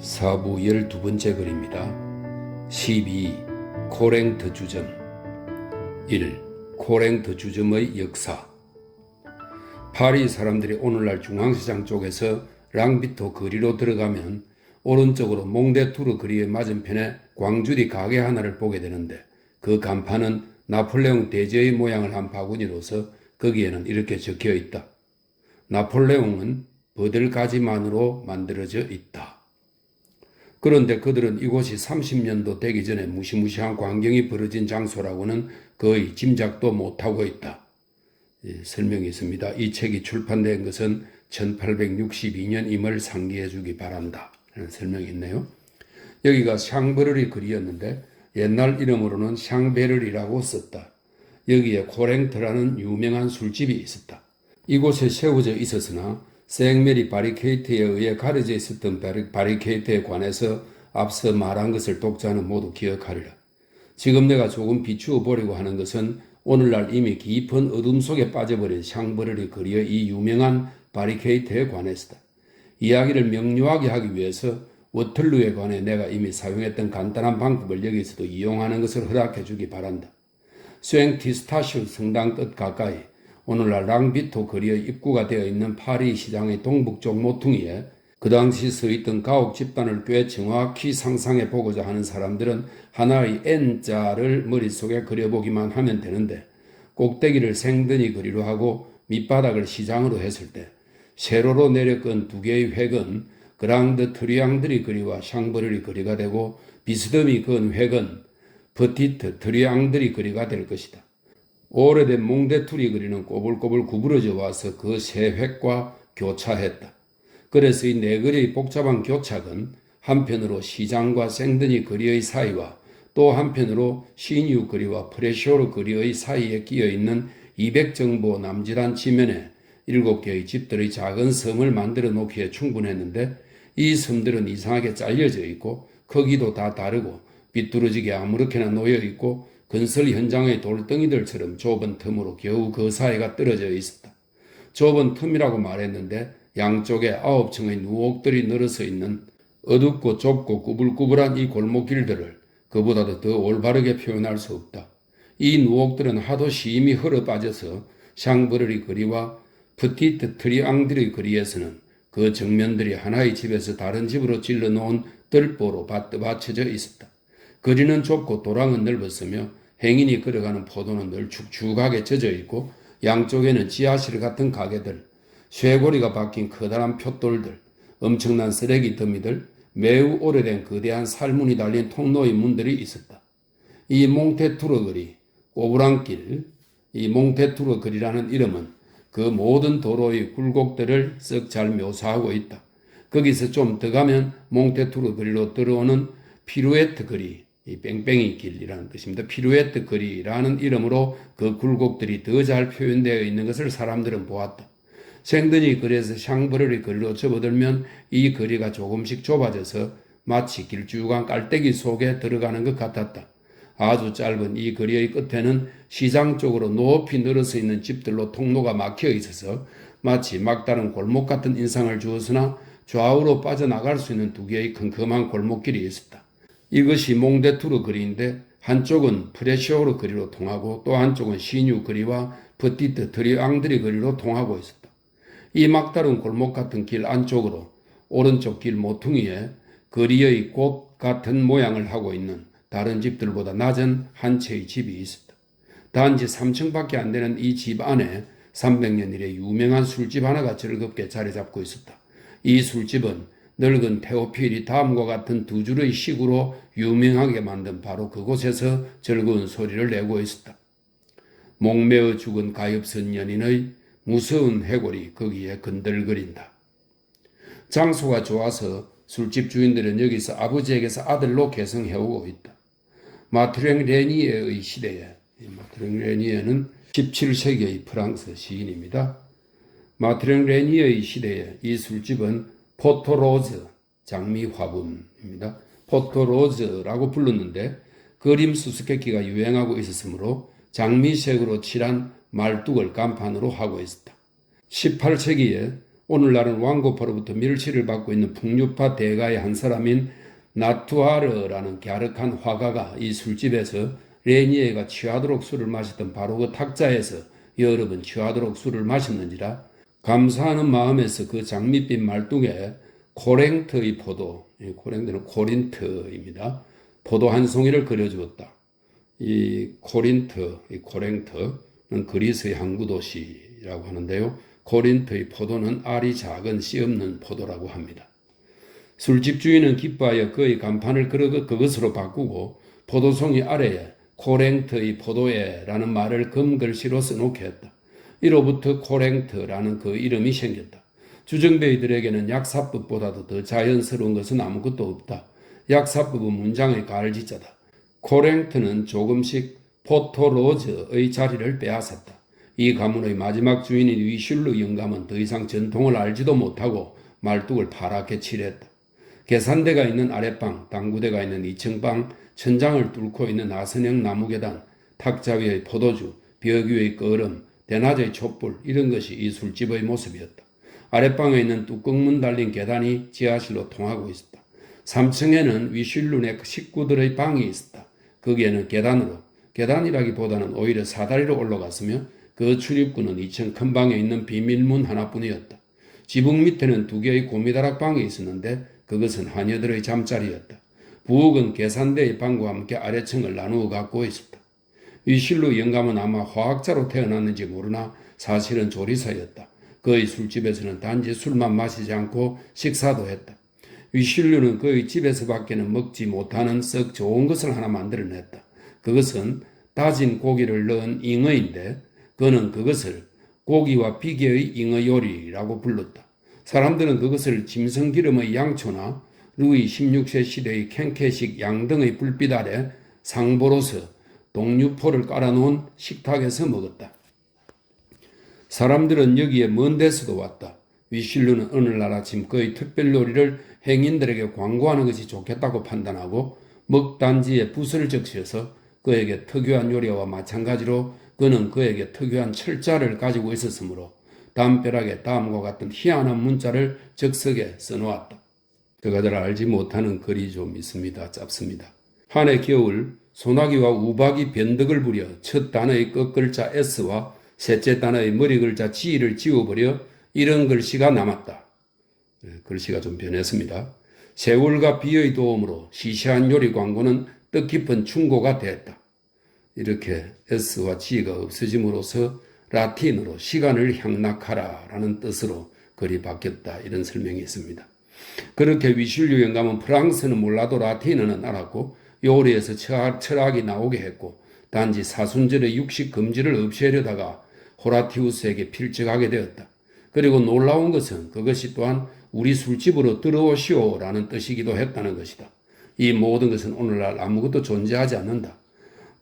사부 12번째 글입니다. 12. 코랭트 주점 1. 코랭트 주점의 역사. 파리 사람들이 오늘날 중앙시장 쪽에서 랑비토 거리로 들어가면 오른쪽으로 몽데투르 거리의 맞은편에 광주리 가게 하나를 보게 되는데, 그 간판은 나폴레옹 대제의 모양을 한 바구니로서 거기에는 이렇게 적혀 있다. 나폴레옹은 버들가지만으로 만들어져 있다. 그런데 그들은 이곳이 30년도 되기 전에 무시무시한 광경이 벌어진 장소라고는 거의 짐작도 못하고 있다. 설명이 있습니다. 이 책이 출판된 것은 1862년임을 상기해 주기 바란다. 라는 설명이 있네요. 여기가 샹브르리 거리였는데 옛날 이름으로는 샹베르리라고 썼다. 여기에 코랭트라는 유명한 술집이 있었다. 이곳에 세워져 있었으나 생메리 바리케이트에 의해 가려져 있었던 바리케이트에 관해서 앞서 말한 것을 독자는 모두 기억하리라. 지금 내가 조금 비추어 보려고 하는 것은 오늘날 이미 깊은 어둠 속에 빠져버린 샹브르리 거리의 이 유명한 바리케이트에 관해서다. 이야기를 명료하게 하기 위해서 워털루에 관해 내가 이미 사용했던 간단한 방법을 여기서도 이용하는 것을 허락해 주기 바란다. 수행티스타시오 성당 끝 가까이 오늘날 랑비토 거리의 입구가 되어 있는 파리 시장의 동북쪽 모퉁이에 그 당시 서있던 가옥 집단을 꽤 정확히 상상해 보고자 하는 사람들은 하나의 N자를 머릿속에 그려보기만 하면 되는데, 꼭대기를 생더니 거리로 하고 밑바닥을 시장으로 했을 때 세로로 내려끈 두 개의 획은 그랑드 트리앙드리 거리와 샹브르리 거리가 되고, 비스듬히 그은 획은 퍼티트 트리앙드리 거리가 될 것이다. 오래된 몽데투리 거리는 꼬불꼬불 구부러져 와서 그 세 획과 교차했다. 그래서 이 네 거리의 복잡한 교착은 한편으로 시장과 생드니 거리의 사이와 또 한편으로 시뉴 거리와 프레쇼르 거리의 사이에 끼어있는 200정보 남짓한 지면에 7개의 집들의 작은 섬을 만들어 놓기에 충분했는데, 이 섬들은 이상하게 잘려져 있고 크기도 다 다르고 비뚤어지게 아무렇게나 놓여 있고 건설 현장의 돌덩이들처럼 좁은 틈으로 겨우 그 사이가 떨어져 있었다. 좁은 틈이라고 말했는데 양쪽에 9층의 누옥들이 늘어서 있는 어둡고 좁고 꾸불꾸불한 이 골목길들을 그보다도 더 올바르게 표현할 수 없다. 이 누옥들은 하도 심히 흘러 빠져서 샹브르리 거리와 프티트 트리앙드리 거리에서는 그 정면들이 하나의 집에서 다른 집으로 질러 놓은 뜰보로 받쳐져 있었다. 거리는 좁고 도랑은 넓었으며 행인이 걸어가는 포도는 늘 축축하게 젖어 있고, 양쪽에는 지하실 같은 가게들, 쇠고리가 박힌 커다란 푯돌들, 엄청난 쓰레기 더미들, 매우 오래된 거대한 살문이 달린 통로의 문들이 있었다. 이 몽테투르 거리, 꼬부랑길, 이 몽테투르 거리라는 이름은 그 모든 도로의 굴곡들을 썩 잘 묘사하고 있다. 거기서 좀 더 가면 몽테투르 거리로 들어오는 피루에트 거리, 이 뺑뺑이 길이라는 뜻입니다. 피루에트 거리라는 이름으로 그 굴곡들이 더 잘 표현되어 있는 것을 사람들은 보았다. 생드니 거리에서 샹브르리 거리로 접어들면 이 거리가 조금씩 좁아져서 마치 길쭉한 깔때기 속에 들어가는 것 같았다. 아주 짧은 이 거리의 끝에는 시장 쪽으로 높이 늘어서 있는 집들로 통로가 막혀 있어서 마치 막다른 골목 같은 인상을 주었으나 좌우로 빠져나갈 수 있는 두 개의 컴컴한 골목길이 있었다. 이것이 몽데투르 거리인데 한쪽은 프레쇼르 거리로 통하고 또 한쪽은 시뉴 거리와 퍼티트 트리앙드리 거리로 통하고 있었다. 이 막다른 골목 같은 길 안쪽으로 오른쪽 길 모퉁이에 거리의 꽃 같은 모양을 하고 있는 다른 집들보다 낮은 한 채의 집이 있었다. 단지 3층밖에 안 되는 이 집 안에 300년 이래 유명한 술집 하나가 즐겁게 자리 잡고 있었다. 이 술집은 늙은 테오필이 다음과 같은 두 줄의 식으로 유명하게 만든 바로 그곳에서 즐거운 소리를 내고 있었다. 목매어 죽은 가엾은 연인의 무서운 해골이 거기에 건들거린다. 장소가 좋아서 술집 주인들은 여기서 아버지에게서 아들로 계승해오고 있다. 마트랭 레니에의 시대에, 마트랭 레니에는 17세기의 프랑스 시인입니다. 마트랭 레니에의 시대에 이 술집은 포토로즈, 장미 화분입니다. 포토로즈라고 불렀는데 그림 수수께끼가 유행하고 있었으므로 장미색으로 칠한 말뚝을 간판으로 하고 있었다. 18세기에 오늘날은 왕고파로부터 멸시를 받고 있는 풍류파 대가의 한 사람인 나투아르라는 갸륵한 화가가 이 술집에서 레니에가 취하도록 술을 마셨던 바로 그 탁자에서 여러 번 취하도록 술을 마셨는지라 감사하는 마음에서 그 장밋빛 말뚝에 코랭트의 포도, 코랭트는 코린트입니다. 포도 한 송이를 그려주었다. 이 코랭트는 그리스의 항구 도시라고 하는데요. 코린트의 포도는 알이 작은 씨 없는 포도라고 합니다. 술집 주인은 기뻐하여 그의 간판을 그것으로 바꾸고 포도송이 아래에 코랭트의 포도에라는 말을 금글씨로 써놓게 했다. 이로부터 코랭트라는 그 이름이 생겼다. 주정뱅이들에게는 약사법보다도 더 자연스러운 것은 아무것도 없다. 약사법은 문장의 가을지자다. 코랭트는 조금씩 포토로즈의 자리를 빼앗았다. 이 가문의 마지막 주인인 위슐르 영감은 더 이상 전통을 알지도 못하고 말뚝을 파랗게 칠했다. 계산대가 있는 아랫방, 당구대가 있는 2층방, 천장을 뚫고 있는 나선형 나무계단, 탁자 위의 포도주, 벽 위의 거름, 대낮의 촛불 이런 것이 이 술집의 모습이었다. 아랫방에 있는 뚜껑문 달린 계단이 지하실로 통하고 있었다. 3층에는 위슐룬의 식구들의 방이 있었다. 거기에는 계단이라기보다는 오히려 사다리로 올라갔으며 그 출입구는 2층 큰 방에 있는 비밀문 하나뿐이었다. 지붕 밑에는 2개의 고미다락방이 있었는데 그것은 하녀들의 잠자리였다. 부엌은 계산대의 방과 함께 아래층을 나누어 갖고 있었다. 위슐루 영감은 아마 화학자로 태어났는지 모르나 사실은 조리사였다. 그의 술집에서는 단지 술만 마시지 않고 식사도 했다. 위슐루는 그의 집에서 밖에는 먹지 못하는 썩 좋은 것을 하나 만들어냈다. 그것은 다진 고기를 넣은 잉어인데 그는 그것을 고기와 비계의 잉어 요리라고 불렀다. 사람들은 그것을 짐승기름의 양초나 루이 16세 시대의 캔캐식 양등의 불빛 아래 상보로서 동류포를 깔아놓은 식탁에서 먹었다. 사람들은 여기에 먼 데서도 왔다. 위슐루는 어느 날 아침 그의 특별 요리를 행인들에게 광고하는 것이 좋겠다고 판단하고 먹단지에 붓을 적셔서 그에게 특유한 요리와 마찬가지로 그는 그에게 특유한 철자를 가지고 있었으므로 담벼락에 다음과 같은 희한한 문자를 적석에 써놓았다. 그가 잘 알지 못하는 글이 좀 있습니다. 짧습니다. 한 해 겨울 소나기와 우박이 변덕을 부려 첫 단어의 끝글자 S와 셋째 단어의 머리 글자 G를 지워버려 이런 글씨가 남았다. 글씨가 좀 변했습니다. 세월과 비의 도움으로 시시한 요리 광고는 뜻깊은 충고가 됐다. 이렇게 S와 G가 없어짐으로써 라틴어로 시간을 향락하라 라는 뜻으로 글이 바뀌었다. 이런 설명이 있습니다. 그렇게 위슐류 영감은 프랑스는 몰라도 라틴어는 알았고 요리에서 철학이 나오게 했고 단지 사순절의 육식 금지를 없애려다가 호라티우스에게 필적하게 되었다. 그리고 놀라운 것은 그것이 또한 우리 술집으로 들어오시오 라는 뜻이기도 했다는 것이다. 이 모든 것은 오늘날 아무것도 존재하지 않는다.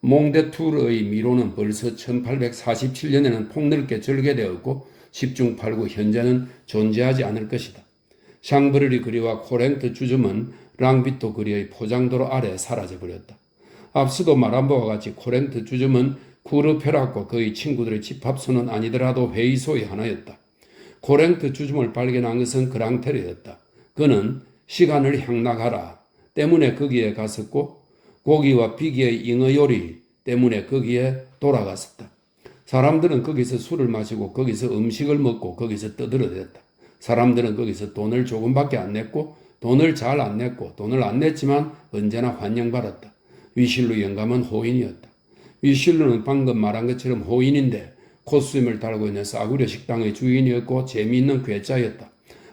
몽데투르의 미로는 벌써 1847년에는 폭넓게 절개되었고 10중 8구 현재는 존재하지 않을 것이다. 샹브르리 그리와 코랭트 주점은 랑비토 그리의 포장도로 아래 사라져버렸다. 앞서도 말한 바와 같이 코랭트 주점은 쿠르페락과 그의 친구들의 집합소는 아니더라도 회의소의 하나였다. 코랭트 주점을 발견한 것은 그랑테르였다. 그는 시간을 향락하라 때문에 거기에 갔었고 고기와 비계의 잉어 요리 때문에 거기에 돌아갔었다. 사람들은 거기서 술을 마시고 거기서 음식을 먹고 거기서 떠들어댔다. 사람들은 거기서 돈을 조금밖에 안 냈고 돈을 잘 안 냈고 돈을 안 냈지만 언제나 환영받았다. 위슐루 영감은 호인이었다. 위슐루는 방금 말한 것처럼 호인인데 코스튬을 달고 있는 싸구려 식당의 주인이었고 재미있는 괴짜였다.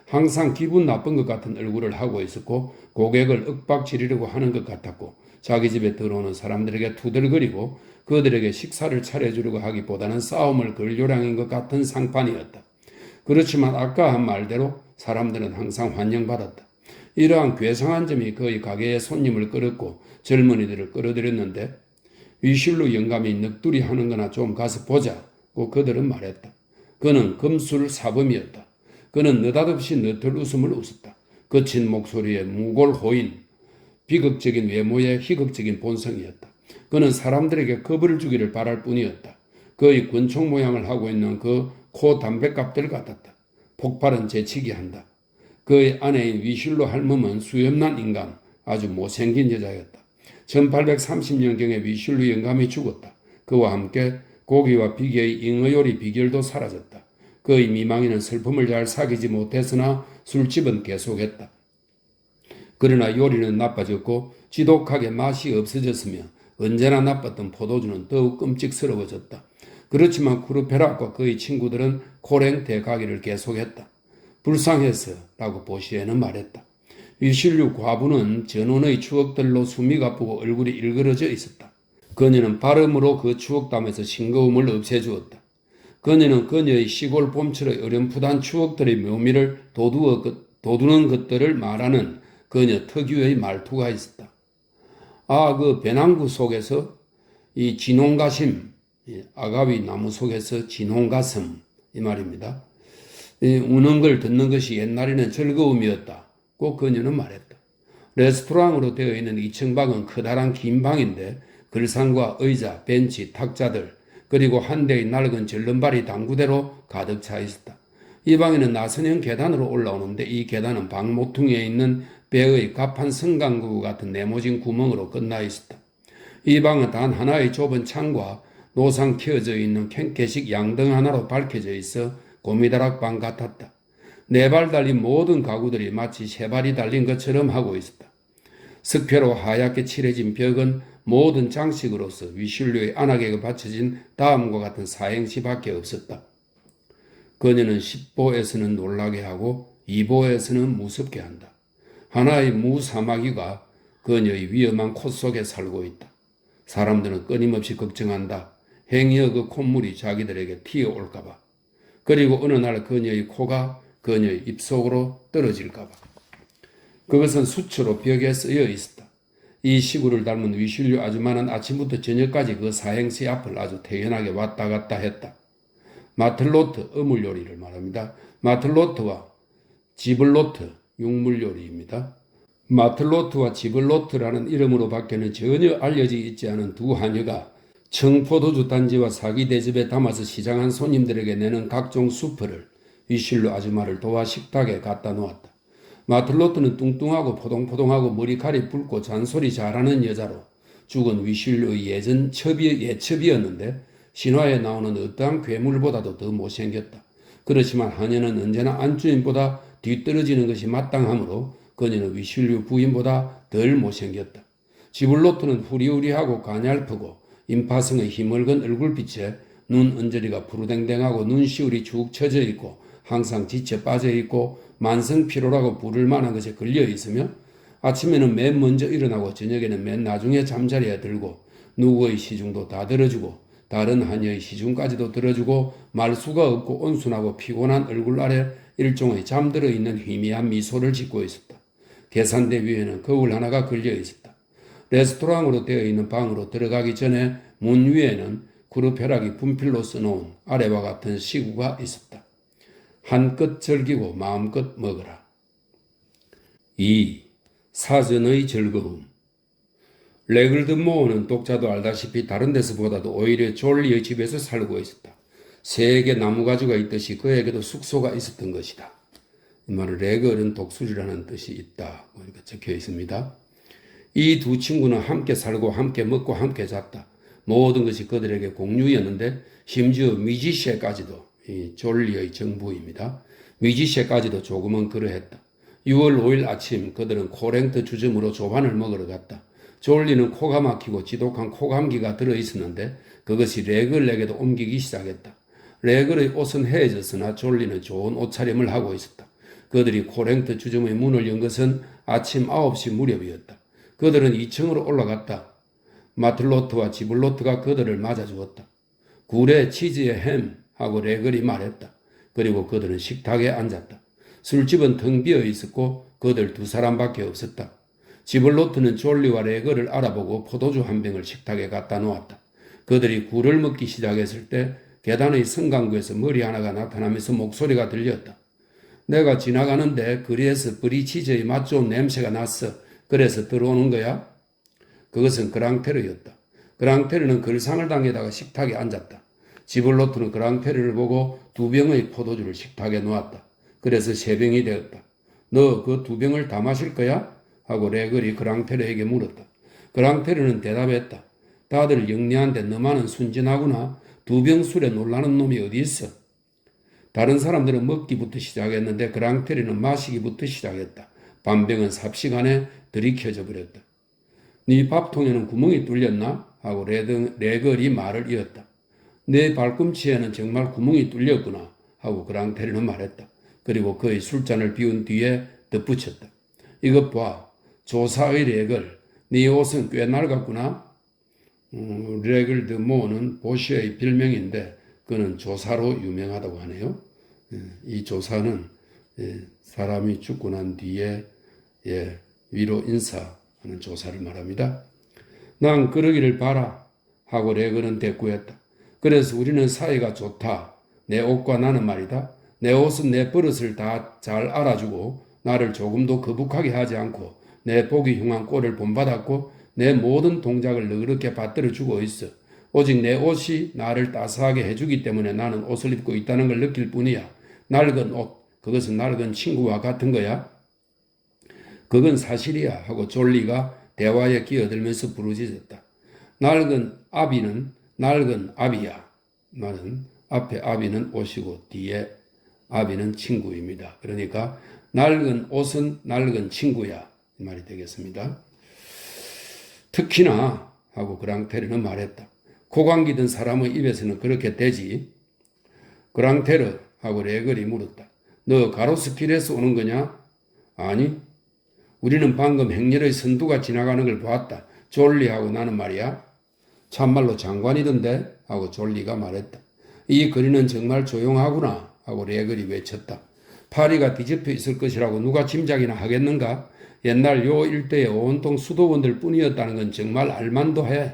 항상 기분 나쁜 것 같은 얼굴을 하고 있었고 고객을 윽박지르려고 하는 것 같았고 자기 집에 들어오는 사람들에게 투덜거리고 그들에게 식사를 차려주려고 하기보다는 싸움을 걸 요량인 것 같은 상판이었다. 그렇지만 아까 한 말대로 사람들은 항상 환영받았다. 이러한 괴상한 점이 그의 가게에 손님을 끌었고 젊은이들을 끌어들였는데 위슐루 영감이 넋두리 하는 거나 좀 가서 보자고 그들은 말했다. 그는 금술 사범이었다. 그는 느닷없이 너털 웃음을 웃었다. 거친 목소리에 무골 호인, 비극적인 외모에 희극적인 본성이었다. 그는 사람들에게 겁을 주기를 바랄 뿐이었다. 그의 권총 모양을 하고 있는 그 코 담뱃갑들 같았다. 폭발은 재치기 한다. 그의 아내인 위실로 할멈은 수염난 인간, 아주 못생긴 여자였다. 1830년경에 위실로 영감이 죽었다. 그와 함께 고기와 비계의 잉어요리 비결도 사라졌다. 그의 미망이는 슬픔을 잘 사귀지 못했으나 술집은 계속했다. 그러나 요리는 나빠졌고 지독하게 맛이 없어졌으며 언제나 나빴던 포도주는 더욱 끔찍스러워졌다. 그렇지만 쿠르페락과 그의 친구들은 코랭테 가기를 계속했다. 불쌍해서 라고 보시에는 말했다. 위실류 과부는 전원의 추억들로 숨이 가쁘고 얼굴이 일그러져 있었다. 그녀는 발음으로 그 추억담에서 싱거움을 없애주었다. 그녀는 그녀의 시골 봄철의 어렴풋한 추억들의 묘미를 돋우는 것들을 말하는 그녀 특유의 말투가 있었다. 그 배낭구 속에서 이 진홍가심, 아가위 나무 속에서 진홍가슴, 이 말입니다. 우는 걸 듣는 것이 옛날에는 즐거움이었다. 꼭 그녀는 말했다. 레스토랑으로 되어 있는 2층 방은 커다란 긴 방인데 글상과 의자, 벤치, 탁자들 그리고 한 대의 낡은 절름발이 당구대로 가득 차 있었다. 이 방에는 나선형 계단으로 올라오는데 이 계단은 방 모퉁이에 있는 배의 갑판 성강구 같은 네모진 구멍으로 끝나 있었다. 이 방은 단 하나의 좁은 창과 노상 켜져 있는 캔케식 양등 하나로 밝혀져 있어 고미다락방 같았다. 4발 달린 모든 가구들이 마치 3발이 달린 것처럼 하고 있었다. 석회로 하얗게 칠해진 벽은 모든 장식으로서 위실류의 안악에 받쳐진 다음과 같은 사행시밖에 없었다. 그녀는 10보에서는 놀라게 하고 2보에서는 무섭게 한다. 하나의 무사마귀가 그녀의 위험한 콧 속에 살고 있다. 사람들은 끊임없이 걱정한다. 행여 그 콧물이 자기들에게 튀어올까봐. 그리고 어느 날 그녀의 코가 그녀의 입속으로 떨어질까봐. 그것은 수초로 벽에 쓰여 있었다. 이 시구를 닮은 위실류 아줌마는 아침부터 저녁까지 그 사행시 앞을 아주 태연하게 왔다 갔다 했다. 마틀로트, 어물요리를 말합니다. 마틀로트와 지블로트, 육물요리입니다. 마틀로트와 지블로트라는 이름으로 밖에는 전혀 알려져 있지 않은 두 하녀가 청포도주 단지와 사기 대접에 담아서 시장한 손님들에게 내는 각종 수프를 위실류 아줌마를 도와 식탁에 갖다 놓았다. 마틀로트는 뚱뚱하고 포동포동하고 머리칼이 붉고 잔소리 잘하는 여자로 죽은 위실류의 예전 예첩이었는데 신화에 나오는 어떠한 괴물보다도 더 못생겼다. 그렇지만 하녀는 언제나 안주인보다 뒤떨어지는 것이 마땅하므로 그녀는 위실류 부인보다 덜 못생겼다. 지블로트는 후리후리하고 가냘프고 임파성의 힘을건 얼굴빛에 눈 언저리가 푸르댕댕하고 눈시울이 축 처져 있고 항상 지쳐 빠져 있고 만성 피로라고 부를 만한 것에 걸려 있으며 아침에는 맨 먼저 일어나고 저녁에는 맨 나중에 잠자리에 들고 누구의 시중도 다 들어주고 다른 하녀의 시중까지도 들어주고 말수가 없고 온순하고 피곤한 얼굴 아래 일종의 잠들어 있는 희미한 미소를 짓고 있었다. 계산대 위에는 거울 하나가 걸려 있었다. 레스토랑으로 되어 있는 방으로 들어가기 전에 문 위에는 구르페락이 분필로 써놓은 아래와 같은 시구가 있었다. 한껏 즐기고 마음껏 먹어라. 2. 사전의 즐거움. 레글드 모어는 독자도 알다시피 다른 데서보다도 오히려 졸리의 집에서 살고 있었다. 세계 나무가지가 있듯이 그에게도 숙소가 있었던 것이다. 이 말은 레글은 독수리라는 뜻이 있다. 이렇게 적혀 있습니다. 이 두 친구는 함께 살고 함께 먹고 함께 잤다. 모든 것이 그들에게 공유였는데 심지어 미지셰까지도 이 졸리의 정부입니다. 미지셰까지도 조금은 그러했다. 6월 5일 아침 그들은 코랭트 주점으로 조반을 먹으러 갔다. 졸리는 코가 막히고 지독한 코감기가 들어있었는데 그것이 레글에게도 옮기기 시작했다. 레글의 옷은 헤어졌으나 졸리는 좋은 옷차림을 하고 있었다. 그들이 코랭트 주점의 문을 연 것은 아침 9시 무렵이었다. 그들은 2층으로 올라갔다. 마틀로트와 지블로트가 그들을 맞아주었다. 굴에 치즈에 햄 하고 레글이 말했다. 그리고 그들은 식탁에 앉았다. 술집은 텅 비어 있었고 그들 두 사람밖에 없었다. 지블로트는 졸리와 레글을 알아보고 포도주 한 병을 식탁에 갖다 놓았다. 그들이 굴을 먹기 시작했을 때 계단의 성강구에서 머리 하나가 나타나면서 목소리가 들렸다. 내가 지나가는데 거리에서 브리치즈의 맛 좋은 냄새가 났어. 그래서 들어오는 거야? 그것은 그랑테르였다. 그랑테르는 글상을 당에다가 식탁에 앉았다. 지블로트는 그랑테르를 보고 두 병의 포도주를 식탁에 놓았다. 그래서 3병이 되었다. 너 그 2병을 다 마실 거야? 하고 레글이 그랑테르에게 물었다. 그랑테르는 대답했다. 다들 영리한데 너만은 순진하구나. 2병 술에 놀라는 놈이 어디 있어? 다른 사람들은 먹기부터 시작했는데 그랑테르는 마시기부터 시작했다. 반병은 삽시간에 들이켜져 버렸다. 네 밥통에는 구멍이 뚫렸나? 하고 레글이 말을 이었다. 내 발꿈치에는 정말 구멍이 뚫렸구나 하고 그랑테르는 말했다. 그리고 그의 술잔을 비운 뒤에 덧붙였다. 이것 봐. 조사의 레글. 네 옷은 꽤 낡았구나. 레글 드 모는 보시의 별명인데 그는 조사로 유명하다고 하네요. 이 조사는 사람이 죽고 난 뒤에 위로 인사하는 조사를 말합니다. 난 그러기를 바라 하고 레글은 대꾸했다. 그래서 우리는 사이가 좋다. 내 옷과 나는 말이다. 내 옷은 내 버릇을 다 잘 알아주고 나를 조금도 거북하게 하지 않고 내 보기 흉한 꼴을 본받았고 내 모든 동작을 너그럽게 받들어주고 있어. 오직 내 옷이 나를 따스하게 해주기 때문에 나는 옷을 입고 있다는 걸 느낄 뿐이야. 낡은 옷, 그것은 낡은 친구와 같은 거야. 그건 사실이야 하고 졸리가 대화에 끼어들면서 부르짖었다. 낡은 아비야. 나는 앞에 아비는 옷이고 뒤에 아비는 친구입니다. 그러니까 낡은 옷은 낡은 친구야. 이 말이 되겠습니다. 특히나 하고 그랑테르는 말했다. 코광기 든 사람의 입에서는 그렇게 되지. 그랑테르 하고 레글이 물었다. 너 가로수길에서 오는 거냐? 아니. 우리는 방금 행렬의 선두가 지나가는 걸 보았다. 졸리하고 나는 말이야. 참말로 장관이던데? 하고 졸리가 말했다. 이 거리는 정말 조용하구나 하고 레글이 외쳤다. 파리가 뒤집혀 있을 것이라고 누가 짐작이나 하겠는가? 옛날 요 일대에 온통 수도원들 뿐이었다는 건 정말 알만도 해.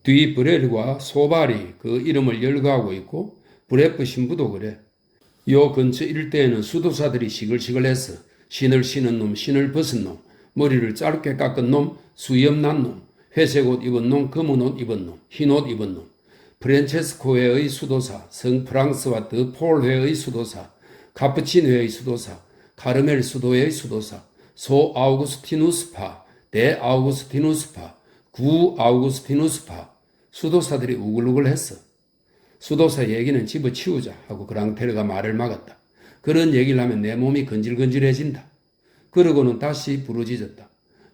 뒤 브렐과 소발이 그 이름을 열거하고 있고 브레프 신부도 그래. 요 근처 일대에는 수도사들이 시글시글했어. 신을 신은 놈, 신을 벗은 놈, 머리를 짧게 깎은 놈, 수염 난 놈, 회색 옷 입은 놈, 검은 옷 입은 놈, 흰 옷 입은 놈, 프란체스코회의 수도사, 성 프랑스와 드 폴회의 수도사, 카푸친회의 수도사, 카르멜 수도회의 수도사, 소 아우구스티누스파, 대 아우구스티누스파, 구 아우구스티누스파, 수도사들이 우글우글했어. 수도사 얘기는 집어치우자 하고 그랑테르가 말을 막았다. 그런 얘기를 하면 내 몸이 건질건질해진다. 그러고는 다시 부르짖었다.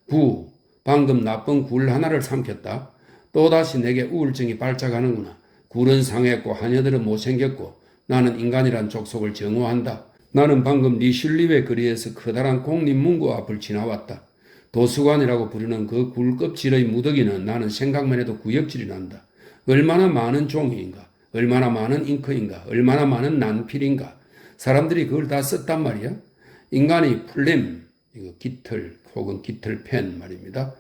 부, 방금 나쁜 굴 하나를 삼켰다. 또다시 내게 우울증이 발작하는구나. 굴은 상했고 하녀들은 못생겼고 나는 인간이란 족속을 정오한다. 나는 방금 리슐리베 거리에서 커다란 공립문고 앞을 지나왔다. 도서관이라고 부르는 그 굴 껍질의 무더기는 나는 생각만 해도 구역질이 난다. 얼마나 많은 종이인가, 얼마나 많은 잉크인가, 얼마나 많은 난필인가. 사람들이 그걸 다 썼단 말이야. 인간이 풀림, 이거 깃털 혹은 깃털펜 말입니다.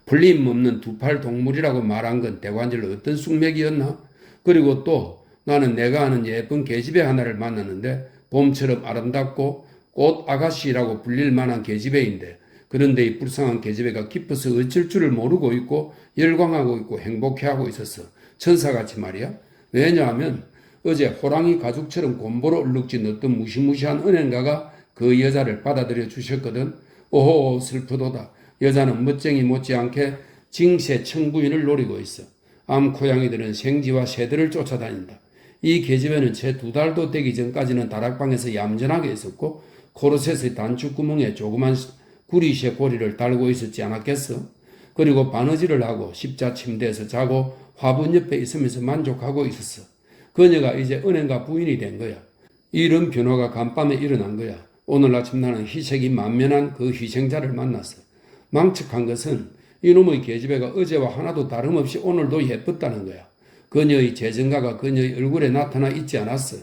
풀림 없는 두팔 동물이라고 말한 건 대관절로 어떤 숙맥이었나? 그리고 또 나는 내가 아는 예쁜 계집애 하나를 만났는데 봄처럼 아름답고 꽃 아가씨라고 불릴 만한 계집애인데 그런데 이 불쌍한 계집애가 기뻐서 어쩔 줄을 모르고 있고 열광하고 있고 행복해하고 있었어. 천사같이 말이야. 왜냐하면 어제 호랑이 가죽처럼 곰보로 얼룩진 어떤 무시무시한 은행가가 그 여자를 받아들여 주셨거든. 오호 슬프도다. 여자는 멋쟁이 못지않게 징세 청부인을 노리고 있어. 암고양이들은 생쥐와 새들을 쫓아다닌다. 이 계집애는 채 2달도 되기 전까지는 다락방에서 얌전하게 있었고 코르셋의 단추구멍에 조그만 구리새 고리를 달고 있었지 않았겠어? 그리고 바느질을 하고 십자 침대에서 자고 화분 옆에 있으면서 만족하고 있었어. 그녀가 이제 은행가 부인이 된 거야. 이런 변화가 간밤에 일어난 거야. 오늘 아침 나는 희색이 만면한 그 희생자를 만났어. 망측한 것은 이놈의 계집애가 어제와 하나도 다름없이 오늘도 예뻤다는 거야. 그녀의 재정가가 그녀의 얼굴에 나타나 있지 않았어.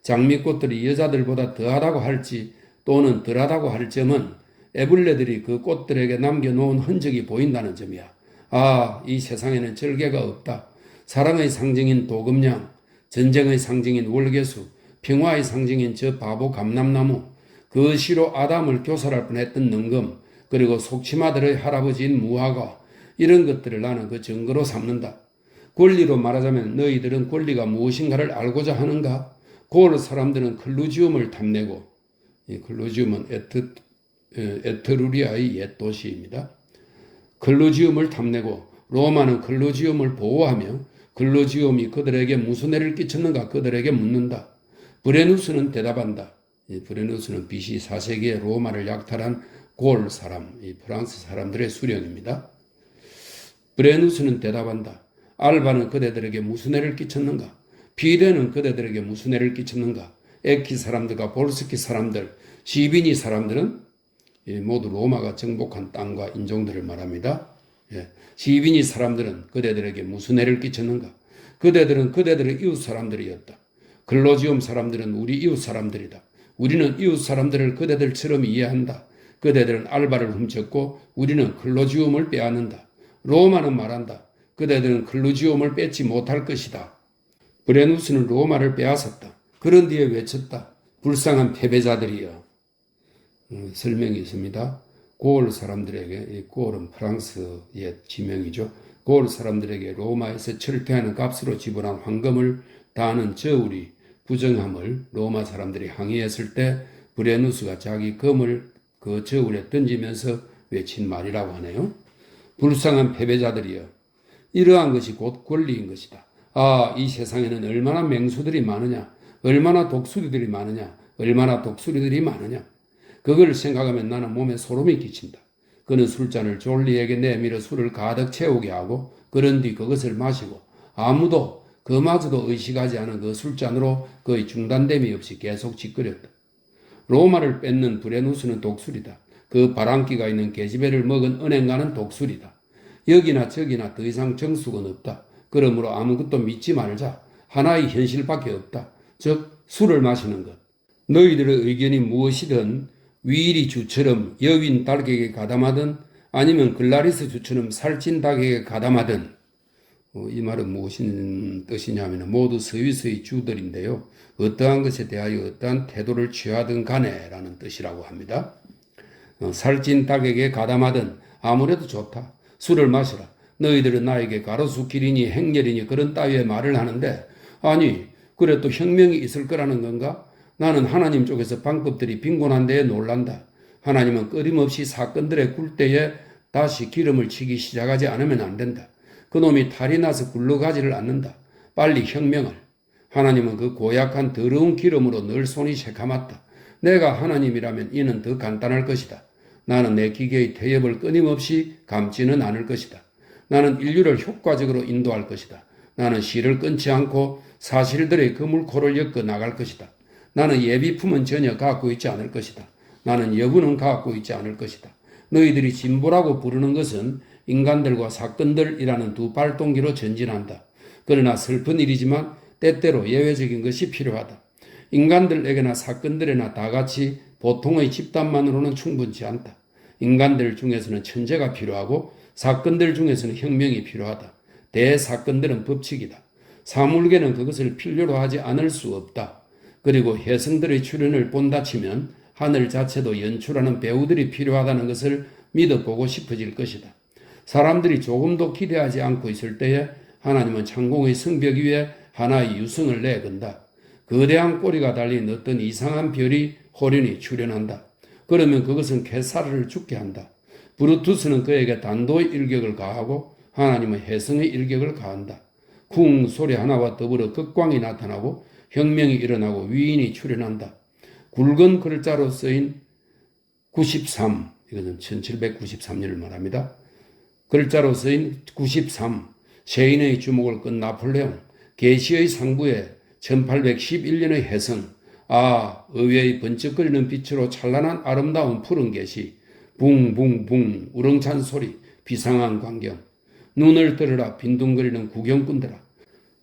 장미꽃들이 여자들보다 더하다고 할지 또는 덜하다고 할 점은 애벌레들이 그 꽃들에게 남겨놓은 흔적이 보인다는 점이야. 아, 이 세상에는 절개가 없다. 사랑의 상징인 도금냥, 전쟁의 상징인 월계수, 평화의 상징인 저 바보 감람나무, 그 시로 아담을 교살할 뻔했던 능금, 그리고 속치마들의 할아버지인 무화과, 이런 것들을 나는 그 증거로 삼는다. 권리로 말하자면 너희들은 권리가 무엇인가를 알고자 하는가? 고을 사람들은 클루지움을 탐내고 이 클로지움은 에트루리아의 옛 도시입니다. 클로지움을 탐내고 로마는 클로지움을 보호하며 클로지움이 그들에게 무슨 해를 끼쳤는가 그들에게 묻는다. 브레누스는 대답한다. 이 브레누스는 BC 4세기에 로마를 약탈한 골 사람, 이 프랑스 사람들의 수령입니다. 브레누스는 대답한다. 알바는 그대들에게 무슨 해를 끼쳤는가? 비레는 그대들에게 무슨 해를 끼쳤는가? 에키 사람들과 볼스키 사람들, 시비니 사람들은 모두 로마가 정복한 땅과 인종들을 말합니다. 시비니 사람들은 그대들에게 무슨 해를 끼쳤는가? 그대들은 그대들의 이웃 사람들이었다. 클로지움 사람들은 우리 이웃 사람들이다. 우리는 이웃 사람들을 그대들처럼 이해한다. 그대들은 알바를 훔쳤고 우리는 클로지움을 빼앗는다. 로마는 말한다. 그대들은 클로지움을 뺏지 못할 것이다. 브레누스는 로마를 빼앗았다. 그런 뒤에 외쳤다. 불쌍한 패배자들이여. 설명이 있습니다. 고을 사람들에게, 이 고을은 프랑스의 지명이죠. 고을 사람들에게 로마에서 철퇴하는 값으로 지불한 황금을 다하는 저울이 부정함을 로마 사람들이 항의했을 때 브레누스가 자기 금을 그 저울에 던지면서 외친 말이라고 하네요. 불쌍한 패배자들이여. 이러한 것이 곧 권리인 것이다. 아, 이 세상에는 얼마나 맹수들이 많으냐, 얼마나 독수리들이 많으냐, 얼마나 독수리들이 많으냐. 그걸 생각하면 나는 몸에 소름이 끼친다. 그는 술잔을 졸리에게 내밀어 술을 가득 채우게 하고 그런 뒤 그것을 마시고 아무도 그마저도 의식하지 않은 그 술잔으로 거의 중단됨이 없이 계속 짓거렸다. 로마를 뺏는 브레누스는 독수리다. 그 바람기가 있는 계집애를 먹은 은행가는 독수리다. 여기나 저기나 더 이상 정수는 없다. 그러므로 아무것도 믿지 말자. 하나의 현실밖에 없다. 즉 술을 마시는 것. 너희들의 의견이 무엇이든 위리 주처럼 여윈 닭에게 가담하든 아니면 글라리스 주처럼 살찐 닭에게 가담하든 이 말은 무엇인 뜻이냐면 모두 서위서의 주들인데요. 어떠한 것에 대하여 어떠한 태도를 취하든 간에 라는 뜻이라고 합니다. 살찐 닭에게 가담하든 아무래도 좋다. 술을 마시라. 너희들은 나에게 가로수길이니 행렬이니 그런 따위의 말을 하는데 아니 그래 또 혁명이 있을 거라는 건가? 나는 하나님 쪽에서 방법들이 빈곤한 데에 놀란다. 하나님은 끊임없이 사건들의 굴대에 다시 기름을 치기 시작하지 않으면 안 된다. 그놈이 탈이 나서 굴러가지를 않는다. 빨리 혁명을. 하나님은 그 고약한 더러운 기름으로 늘 손이 새카맣다. 내가 하나님이라면 이는 더 간단할 것이다. 나는 내 기계의 태엽을 끊임없이 감지는 않을 것이다. 나는 인류를 효과적으로 인도할 것이다. 나는 실을 끊지 않고 사실들의 그물코를 엮어 나갈 것이다. 나는 예비품은 전혀 갖고 있지 않을 것이다. 나는 여부는 갖고 있지 않을 것이다. 너희들이 진보라고 부르는 것은 인간들과 사건들이라는 두 발동기로 전진한다. 그러나 슬픈 일이지만 때때로 예외적인 것이 필요하다. 인간들에게나 사건들에나 다같이 보통의 집단만으로는 충분치 않다. 인간들 중에서는 천재가 필요하고 사건들 중에서는 혁명이 필요하다. 대사건들은 법칙이다. 사물계는 그것을 필요로 하지 않을 수 없다. 그리고 혜성들의 출현을 본다 치면 하늘 자체도 연출하는 배우들이 필요하다는 것을 믿어보고 싶어질 것이다. 사람들이 조금도 기대하지 않고 있을 때에 하나님은 창공의 성벽 위에 하나의 유성을 내건다. 거대한 꼬리가 달린 어떤 이상한 별이 호련히 출현한다. 그러면 그것은 케사르를 죽게 한다. 브루투스는 그에게 단도의 일격을 가하고 하나님은 혜성의 일격을 가한다. 쿵 소리 하나와 더불어 극광이 나타나고 혁명이 일어나고 위인이 출현한다. 굵은 글자로 쓰인 93, 이것은 1793년을 말합니다. 글자로 쓰인 93, 세인의 주목을 끈 나폴레옹, 계시의 상부에 1811년의 혜성, 의외의 번쩍거리는 빛으로 찬란한 아름다운 푸른 계시, 붕붕붕 우렁찬 소리, 비상한 광경, 눈을 들으라 빈둥거리는 구경꾼들아.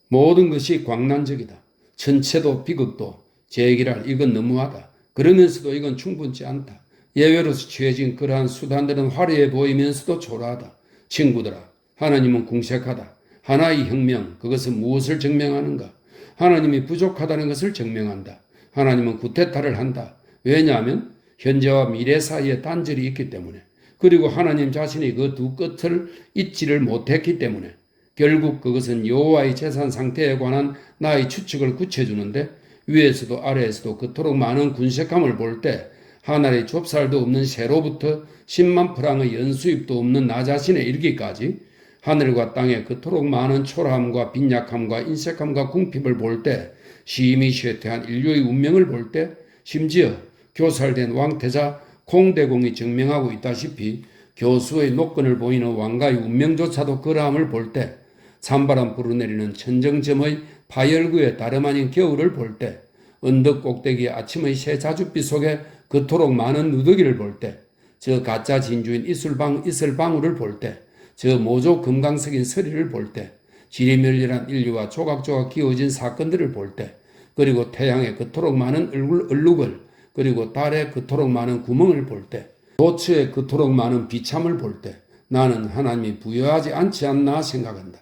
모든 것이 광란적이다. 천체도 비극도 제기랄 이건 너무하다. 그러면서도 이건 충분치 않다. 예외로서 취해진 그러한 수단들은 화려해 보이면서도 초라하다. 친구들아, 하나님은 궁색하다. 하나의 혁명, 그것은 무엇을 증명하는가? 하나님이 부족하다는 것을 증명한다. 하나님은 구테타를 한다. 왜냐하면 현재와 미래 사이에 단절이 있기 때문에, 그리고 하나님 자신이 그 두 끝을 잇지를 못했기 때문에 결국 그것은 여호와의 재산 상태에 관한 나의 추측을 굳혀주는데 위에서도 아래에서도 그토록 많은 군색함을 볼 때 하나의 좁쌀도 없는 새로부터 10만 프랑의 연수입도 없는 나 자신에 이르기까지 하늘과 땅에 그토록 많은 초라함과 빈약함과 인색함과 궁핍을 볼 때 심히 쇠퇴한 인류의 운명을 볼 때 심지어 교살된 왕태자 콩대공이 증명하고 있다시피 교수의 노건을 보이는 왕가의 운명조차도 그러함을 볼 때 찬바람 불어내리는 천정점의 파열구에 다름 아닌 겨울을 볼 때 언덕 꼭대기의 아침의 새 자줏빛 속에 그토록 많은 누더기를 볼 때 저 가짜 진주인 이슬방울을 볼 때 저 모조 금강석인 서리를 볼 때 지리멸렬한 인류와 조각조각 기어진 사건들을 볼 때 그리고 태양의 그토록 많은 얼룩을 그리고 달에 그토록 많은 구멍을 볼 때 도처에 그토록 많은 비참을 볼 때 나는 하나님이 부여하지 않지 않나 생각한다.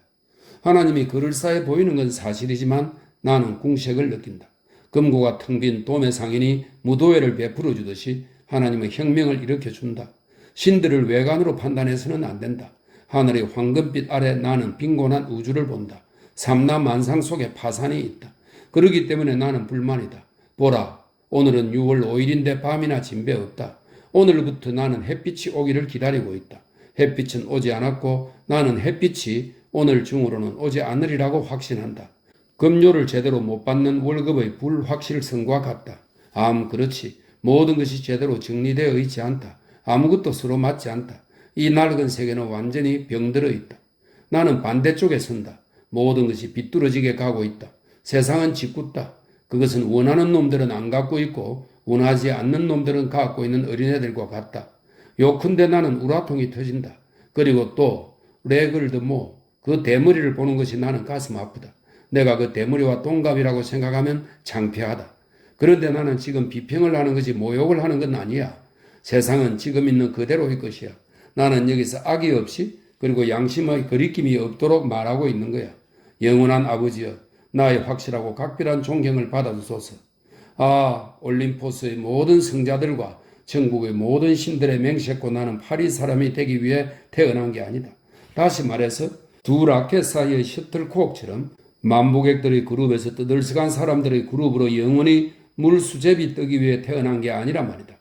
하나님이 그럴싸해 보이는 건 사실이지만 나는 궁색을 느낀다. 금고가 텅 빈 도매 상인이 무도회를 베풀어 주듯이 하나님의 혁명을 일으켜준다. 신들을 외관으로 판단해서는 안 된다. 하늘의 황금빛 아래 나는 빈곤한 우주를 본다. 삼라만상 속에 파산이 있다. 그렇기 때문에 나는 불만이다. 보라, 오늘은 6월 5일인데 밤이나 진배 없다. 오늘부터 나는 햇빛이 오기를 기다리고 있다. 햇빛은 오지 않았고 나는 햇빛이 오늘 중으로는 오지 않으리라고 확신한다. 급료를 제대로 못 받는 월급의 불확실성과 같다. 그렇지. 모든 것이 제대로 정리되어 있지 않다. 아무것도 서로 맞지 않다. 이 낡은 세계는 완전히 병들어 있다. 나는 반대쪽에 선다. 모든 것이 비뚤어지게 가고 있다. 세상은 짓궂다. 그것은 원하는 놈들은 안 갖고 있고 원하지 않는 놈들은 갖고 있는 어린애들과 같다. 요컨대 나는 우라통이 터진다. 그리고 또 레글드모 그 대머리를 보는 것이 나는 가슴 아프다. 내가 그 대머리와 동갑이라고 생각하면 창피하다. 그런데 나는 지금 비평을 하는 것이 모욕을 하는 건 아니야. 세상은 지금 있는 그대로의 것이야. 나는 여기서 악의 없이 그리고 양심의 거리낌이 없도록 말하고 있는 거야. 영원한 아버지여, 나의 확실하고 각별한 존경을 받아주소서. 올림포스의 모든 성자들과 전국의 모든 신들의 맹세코 나는 파리 사람이 되기 위해 태어난 게 아니다. 다시 말해서 두 라켓 사이의 셔틀콕처럼 만보객들의 그룹에서 떠들썩한 사람들의 그룹으로 영원히 물수제비 뜨기 위해 태어난 게 아니란 말이다.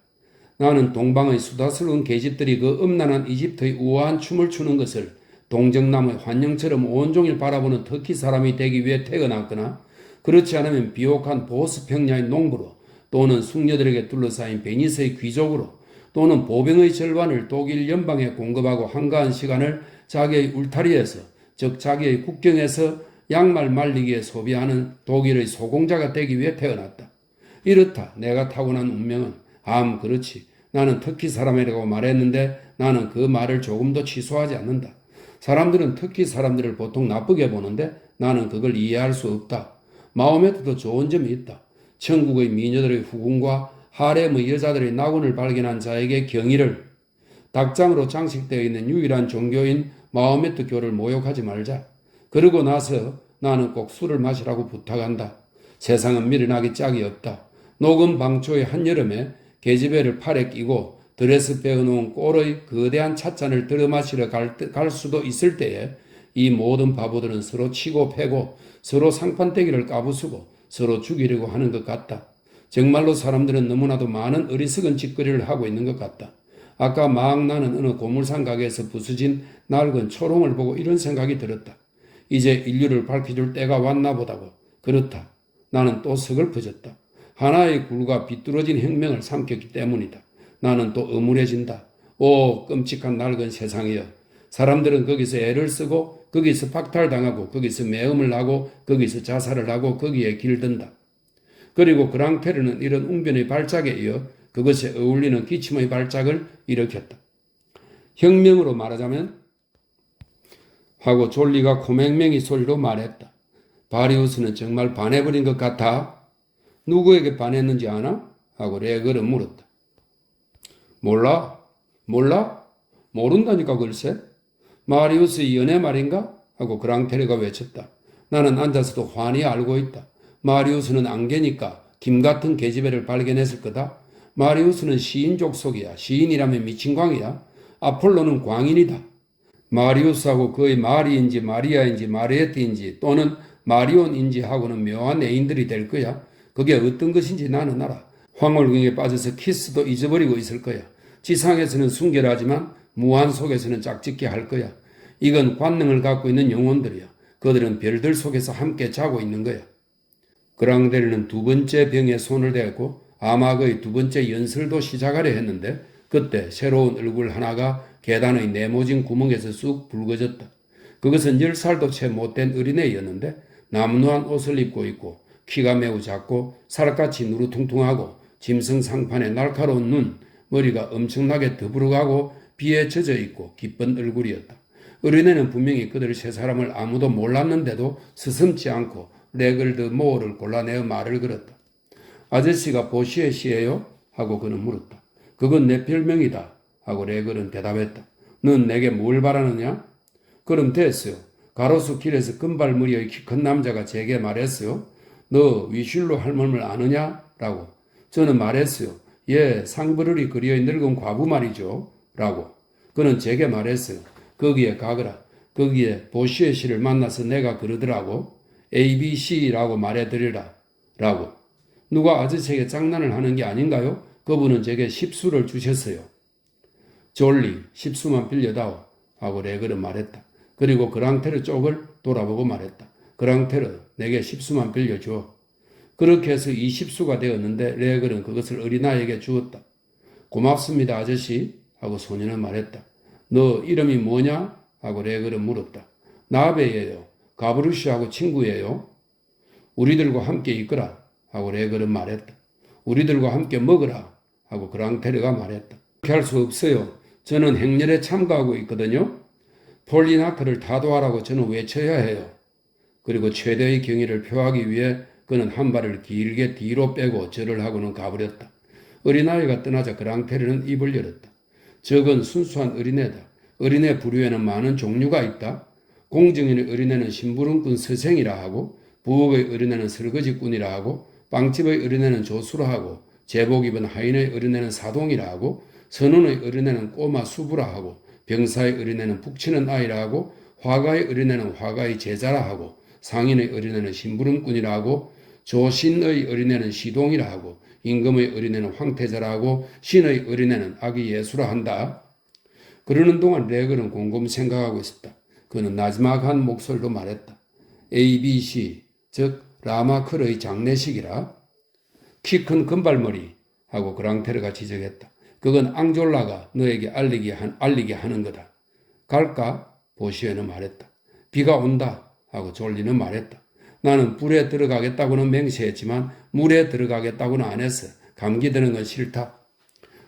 나는 동방의 수다스러운 계집들이 그 음란한 이집트의 우아한 춤을 추는 것을 동정남의 환영처럼 온종일 바라보는 터키 사람이 되기 위해 태어났거나 그렇지 않으면 비옥한 보스평야의 농부로 또는 숙녀들에게 둘러싸인 베니스의 귀족으로 또는 보병의 절반을 독일 연방에 공급하고 한가한 시간을 자기의 울타리에서 즉 자기의 국경에서 양말 말리기에 소비하는 독일의 소공자가 되기 위해 태어났다. 이렇다. 내가 타고난 운명은 그렇지. 나는 터키 사람이라고 말했는데 나는 그 말을 조금도 취소하지 않는다. 사람들은 터키 사람들을 보통 나쁘게 보는데 나는 그걸 이해할 수 없다. 마호메트도 좋은 점이 있다. 천국의 미녀들의 후궁과 하렘의 여자들의 낙원을 발견한 자에게 경의를 닭장으로 장식되어 있는 유일한 종교인 마호메트교를 모욕하지 말자. 그러고 나서 나는 꼭 술을 마시라고 부탁한다. 세상은 미련하기 짝이 없다. 녹음 방초의 한여름에 계집애를 팔에 끼고 드레스 빼어놓은 꼴의 거대한 찻잔을 들어마시러 갈 수도 있을 때에 이 모든 바보들은 서로 치고 패고 서로 상판떼기를 까부수고 서로 죽이려고 하는 것 같다. 정말로 사람들은 너무나도 많은 어리석은 짓거리를 하고 있는 것 같다. 아까 막 나는 어느 고물상 가게에서 부서진 낡은 초롱을 보고 이런 생각이 들었다. 이제 인류를 밝혀줄 때가 왔나 보다고. 그렇다. 나는 또 서글퍼졌다. 하나의 굴과 비뚤어진 혁명을 삼켰기 때문이다. 나는 또 어물해진다. 끔찍한 낡은 세상이여. 사람들은 거기서 애를 쓰고 거기서 박탈당하고 거기서 매음을 하고 거기서 자살을 하고 거기에 길든다. 그리고 그랑테르는 이런 웅변의 발작에 이어 그것에 어울리는 기침의 발작을 일으켰다. 혁명으로 말하자면 하고 졸리가 코맹맹이 소리로 말했다. 바리우스는 정말 반해버린 것 같아? 누구에게 반했는지 아나? 하고 레글은 물었다. 몰라? 모른다니까 글쎄? 마리우스의 연애 말인가? 하고 그랑테르가 외쳤다. 나는 앉아서도 환히 알고 있다. 마리우스는 안개니까 김 같은 계집애를 발견했을 거다. 마리우스는 시인 족속이야. 시인이라면 미친 광이야. 아폴로는 광인이다. 마리우스하고 그의 마리인지 마리아인지 마리에트인지 또는 마리온인지 하고는 묘한 애인들이 될 거야. 그게 어떤 것인지 나는 알아. 황홀경에 빠져서 키스도 잊어버리고 있을 거야. 지상에서는 순결하지만 무한 속에서는 짝짓기 할 거야. 이건 관능을 갖고 있는 영혼들이야. 그들은 별들 속에서 함께 자고 있는 거야. 그랑데르는 두 번째 병에 손을 대고 아마그의 두 번째 연설도 시작하려 했는데 그때 새로운 얼굴 하나가 계단의 네모진 구멍에서 쑥 붉어졌다. 그것은 10살도 채 못된 어린애였는데 남루한 옷을 입고 있고 키가 매우 작고 살갗이 누루퉁퉁하고 짐승상판에 날카로운 눈, 머리가 엄청나게 더부룩하고 비에 젖어 있고 기쁜 얼굴이었다. 어린애는 분명히 그들 세 사람을 아무도 몰랐는데도 스슴지 않고 레글드 모어를 골라내어 말을 걸었다. 아저씨가 보시에 씨예요? 하고 그는 물었다. 그건 내 별명이다. 하고 레글은 대답했다. 넌 내게 뭘 바라느냐? 그럼 됐어요. 가로수 길에서 금발머리의 키 큰 남자가 제게 말했어요. 너 위슐로 할멈을 아느냐? 라고. 저는 말했어요. 예, 상버르리 그리의 늙은 과부 말이죠. 라고. 그는 제게 말했어요. 거기에 가거라. 거기에 보시에 씨를 만나서 내가 그러더라고. ABC라고 말해드리라. 라고. 누가 아저씨에게 장난을 하는 게 아닌가요? 그분은 제게 10수를 주셨어요. 졸리, 10수만 빌려다오. 하고 레글은 말했다. 그리고 그랑테르 쪽을 돌아보고 말했다. 그랑테르, 내게 10수만 빌려줘. 그렇게 해서 20수가 되었는데 레글은 그것을 어린아이에게 주었다. 고맙습니다, 아저씨. 하고 소년은 말했다. 너 이름이 뭐냐? 하고 레글은 물었다. 나베예요. 가브루시하고 친구예요. 우리들과 함께 있거라. 하고 레글은 말했다. 우리들과 함께 먹으라. 하고 그랑테르가 말했다. 그렇게 할 수 없어요. 저는 행렬에 참가하고 있거든요. 폴리나크를 타도하라고 저는 외쳐야 해요. 그리고 최대의 경의를 표하기 위해 그는 한 발을 길게 뒤로 빼고 절을 하고는 가버렸다. 어린아이가 떠나자 그랑테르는 입을 열었다. 저건 순수한 어린애다. 어린애 부류에는 많은 종류가 있다. 공정인의 어린애는 심부름꾼 서생이라 하고 부엌의 어린애는 설거지꾼이라 하고 빵집의 어린애는 조수라 하고 제복 입은 하인의 어린애는 사동이라 하고 선원의 어린애는 꼬마 수부라 하고 병사의 어린애는 북치는 아이라 하고 화가의 어린애는 화가의 제자라 하고 상인의 어린애는 심부름꾼이라 하고 조신의 어린애는 시동이라 하고 임금의 어린애는 황태자라 하고 신의 어린애는 아기 예수라 한다. 그러는 동안 레글은 곰곰 생각하고 있었다. 그는 나지막한 목소리로 말했다. ABC, 즉 라마클의 장례식이라. 키 큰 금발머리 하고 그랑테르가 지적했다. 그건 앙졸라가 너에게 알리게 하는 거다. 갈까? 보시에는 말했다. 비가 온다 하고 졸리는 말했다. 나는 불에 들어가겠다고는 맹세했지만 물에 들어가겠다고는 안 했어. 감기 드는 건 싫다.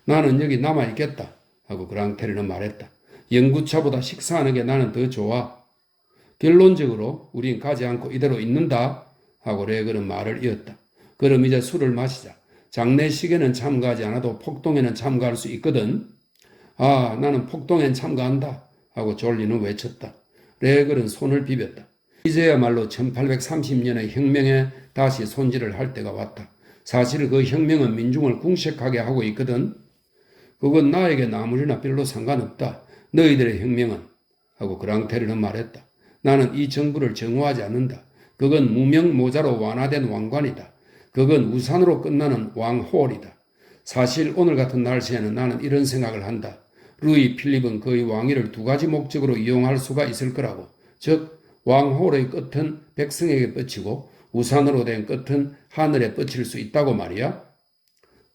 나는 여기 남아있겠다 하고 그랑테르는 말했다. 연구차보다 식사하는 게 나는 더 좋아. 결론적으로 우린 가지 않고 이대로 있는다 하고 레글은 말을 이었다. 그럼 이제 술을 마시자. 장례식에는 참가하지 않아도 폭동에는 참가할 수 있거든. 아, 나는 폭동엔 참가한다 하고 졸리는 외쳤다. 레글은 손을 비볐다. 이제야말로 1830년의 혁명에 다시 손질을 할 때가 왔다. 사실 그 혁명은 민중을 궁색하게 하고 있거든. 그건 나에게 아무리나 별로 상관없다. 너희들의 혁명은 하고 그랑테르는 말했다. 나는 이 정부를 정오하지 않는다. 그건 무명모자로 완화된 왕관이다. 그건 우산으로 끝나는 왕홀이다. 사실 오늘 같은 날씨에는 나는 이런 생각을 한다. 루이 필립은 그의 왕위를 두 가지 목적으로 이용할 수가 있을 거라고. 즉 왕홀의 끝은 백성에게 뻗치고 우산으로 된 끝은 하늘에 뻗칠 수 있다고 말이야.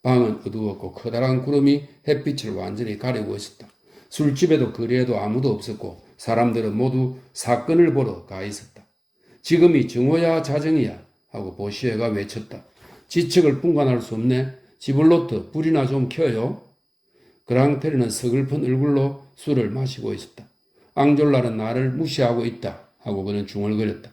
방은 어두웠고 커다란 구름이 햇빛을 완전히 가리고 있었다. 술집에도 거리에도 아무도 없었고 사람들은 모두 사건을 보러 가 있었다. 지금이 정오야 자정이야 하고 보시에가 외쳤다. 지책을 분간할 수 없네. 지블로트 불이나 좀 켜요. 그랑테르는 서글픈 얼굴로 술을 마시고 있었다. 앙졸라는 나를 무시하고 있다 하고 그는 중얼거렸다.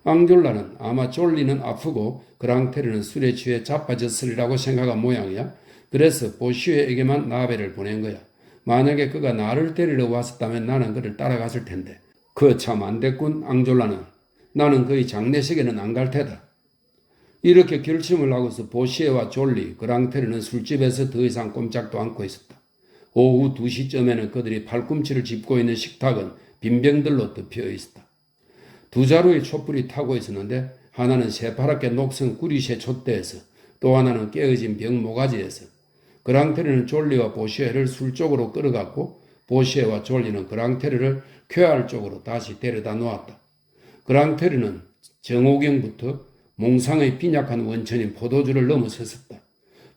앙졸라는 아마 졸리는 아프고 그랑테르는 술에 취해 자빠졌으리라고 생각한 모양이야. 그래서 보시에에게만 나베를 보낸 거야. 만약에 그가 나를 데리러 왔었다면 나는 그를 따라갔을 텐데. 그 참 안 됐군. 앙졸라는. 나는 그의 장례식에는 안 갈 테다. 이렇게 결심을 하고서 보시에와 졸리, 그랑테르는 술집에서 더 이상 꼼짝도 않고 있었다. 오후 2시쯤에는 그들이 팔꿈치를 짚고 있는 식탁은 빈병들로 덮여 있었다. 두 자루의 촛불이 타고 있었는데 하나는 새파랗게 녹슨 구리새 촛대에서 또 하나는 깨어진 병 모가지에서. 그랑테르는 졸리와 보시에를 술 쪽으로 끌어갔고 보시에와 졸리는 그랑테르를 쾌활 쪽으로 다시 데려다 놓았다. 그랑테르는 정오경부터 몽상의 빈약한 원천인 포도주를 넘어섰다.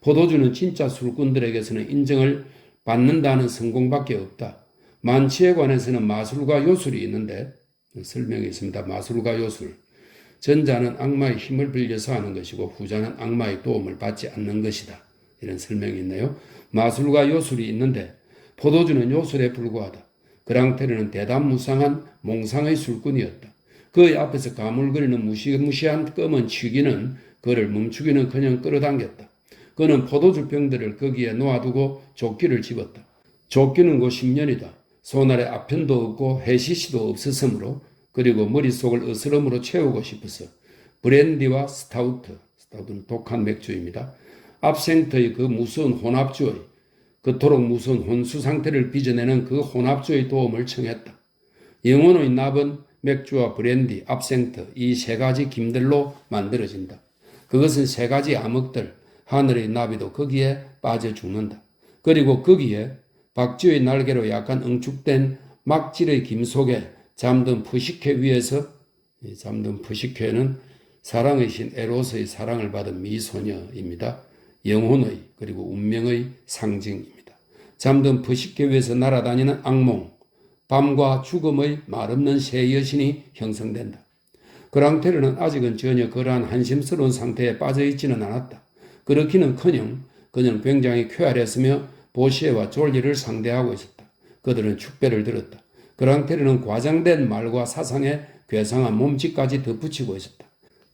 포도주는 진짜 술꾼들에게서는 인정을 받는다는 성공밖에 없다. 만취에 관해서는 마술과 요술이 있는데 설명이 있습니다. 마술과 요술. 전자는 악마의 힘을 빌려서 하는 것이고 후자는 악마의 도움을 받지 않는 것이다. 이런 설명이 있네요. 마술과 요술이 있는데 포도주는 요술에 불과하다. 그랑테르는 대담무쌍한 몽상의 술꾼이었다. 그의 앞에서 가물거리는 무시무시한 검은 취기는 그를 멈추기는커녕 끌어당겼다. 그는 포도주 병들을 거기에 놓아두고 조끼를 집었다. 조끼는 곧 10년이다. 손아래 아편도 없고 해시시도 없었으므로 그리고 머릿속을 어스름으로 채우고 싶어서 브랜디와 스타우트는 독한 맥주입니다. 압생트의 그 무서운 혼합주의, 그토록 무서운 혼수 상태를 빚어내는 그 혼합주의 도움을 청했다. 영혼의 납은 맥주와 브랜디, 압생트 이 세 가지 김들로 만들어진다. 그것은 세 가지 암흑들, 하늘의 나비도 거기에 빠져 죽는다. 그리고 거기에 박쥐의 날개로 약간 응축된 막질의 김 속에 잠든 푸시케 위에서, 잠든 푸시케는 사랑의 신 에로스의 사랑을 받은 미소녀입니다. 영혼의 그리고 운명의 상징입니다. 잠든 푸시케 위에서 날아다니는 악몽, 밤과 죽음의 말없는 새 여신이 형성된다. 그랑테르는 아직은 전혀 그러한 한심스러운 상태에 빠져있지는 않았다. 그렇기는커녕 그는 굉장히 쾌활했으며 보시에와 졸리를 상대하고 있었다. 그들은 축배를 들었다. 그랑테르는 과장된 말과 사상에 괴상한 몸짓까지 덧붙이고 있었다.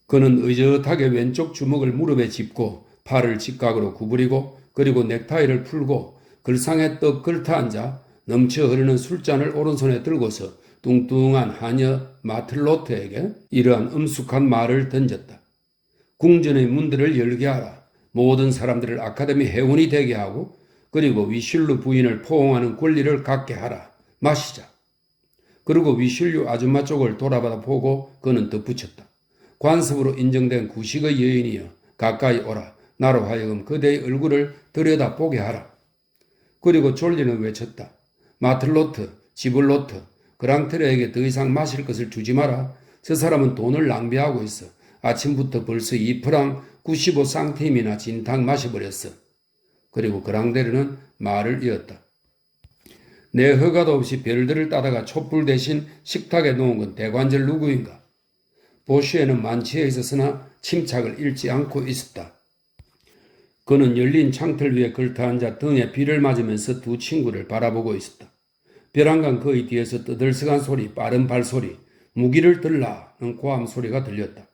그는 의젓하게 왼쪽 주먹을 무릎에 짚고 팔을 직각으로 구부리고 그리고 넥타이를 풀고 글상에 떡 걸터 앉아 넘쳐 흐르는 술잔을 오른손에 들고서 뚱뚱한 하녀 마틀로트에게 이러한 엄숙한 말을 던졌다. 궁전의 문들을 열게 하라. 모든 사람들을 아카데미 회원이 되게 하고 그리고 위슐루 부인을 포옹하는 권리를 갖게 하라. 마시자. 그리고 위슐루 아줌마 쪽을 돌아봐 보고 그는 덧붙였다. 관습으로 인정된 구식의 여인이여 가까이 오라. 나로 하여금 그대의 얼굴을 들여다보게 하라. 그리고 졸리는 외쳤다. 마틀로트, 지블로트, 그랑테르에게 더 이상 마실 것을 주지 마라. 저 사람은 돈을 낭비하고 있어. 아침부터 벌써 2프랑 95상팀이나 진탕 마셔버렸어. 그리고 그랑테르는 말을 이었다. 내 허가도 없이 별들을 따다가 촛불 대신 식탁에 놓은 건 대관절 누구인가? 보쉬에는 만취해 있었으나 침착을 잃지 않고 있었다. 그는 열린 창틀 위에 걸터앉아 등에 비를 맞으면서 두 친구를 바라보고 있었다. 벼랑간 그의 뒤에서 떠들썩한 소리, 빠른 발소리, 무기를 들라는 고함 소리가 들렸다.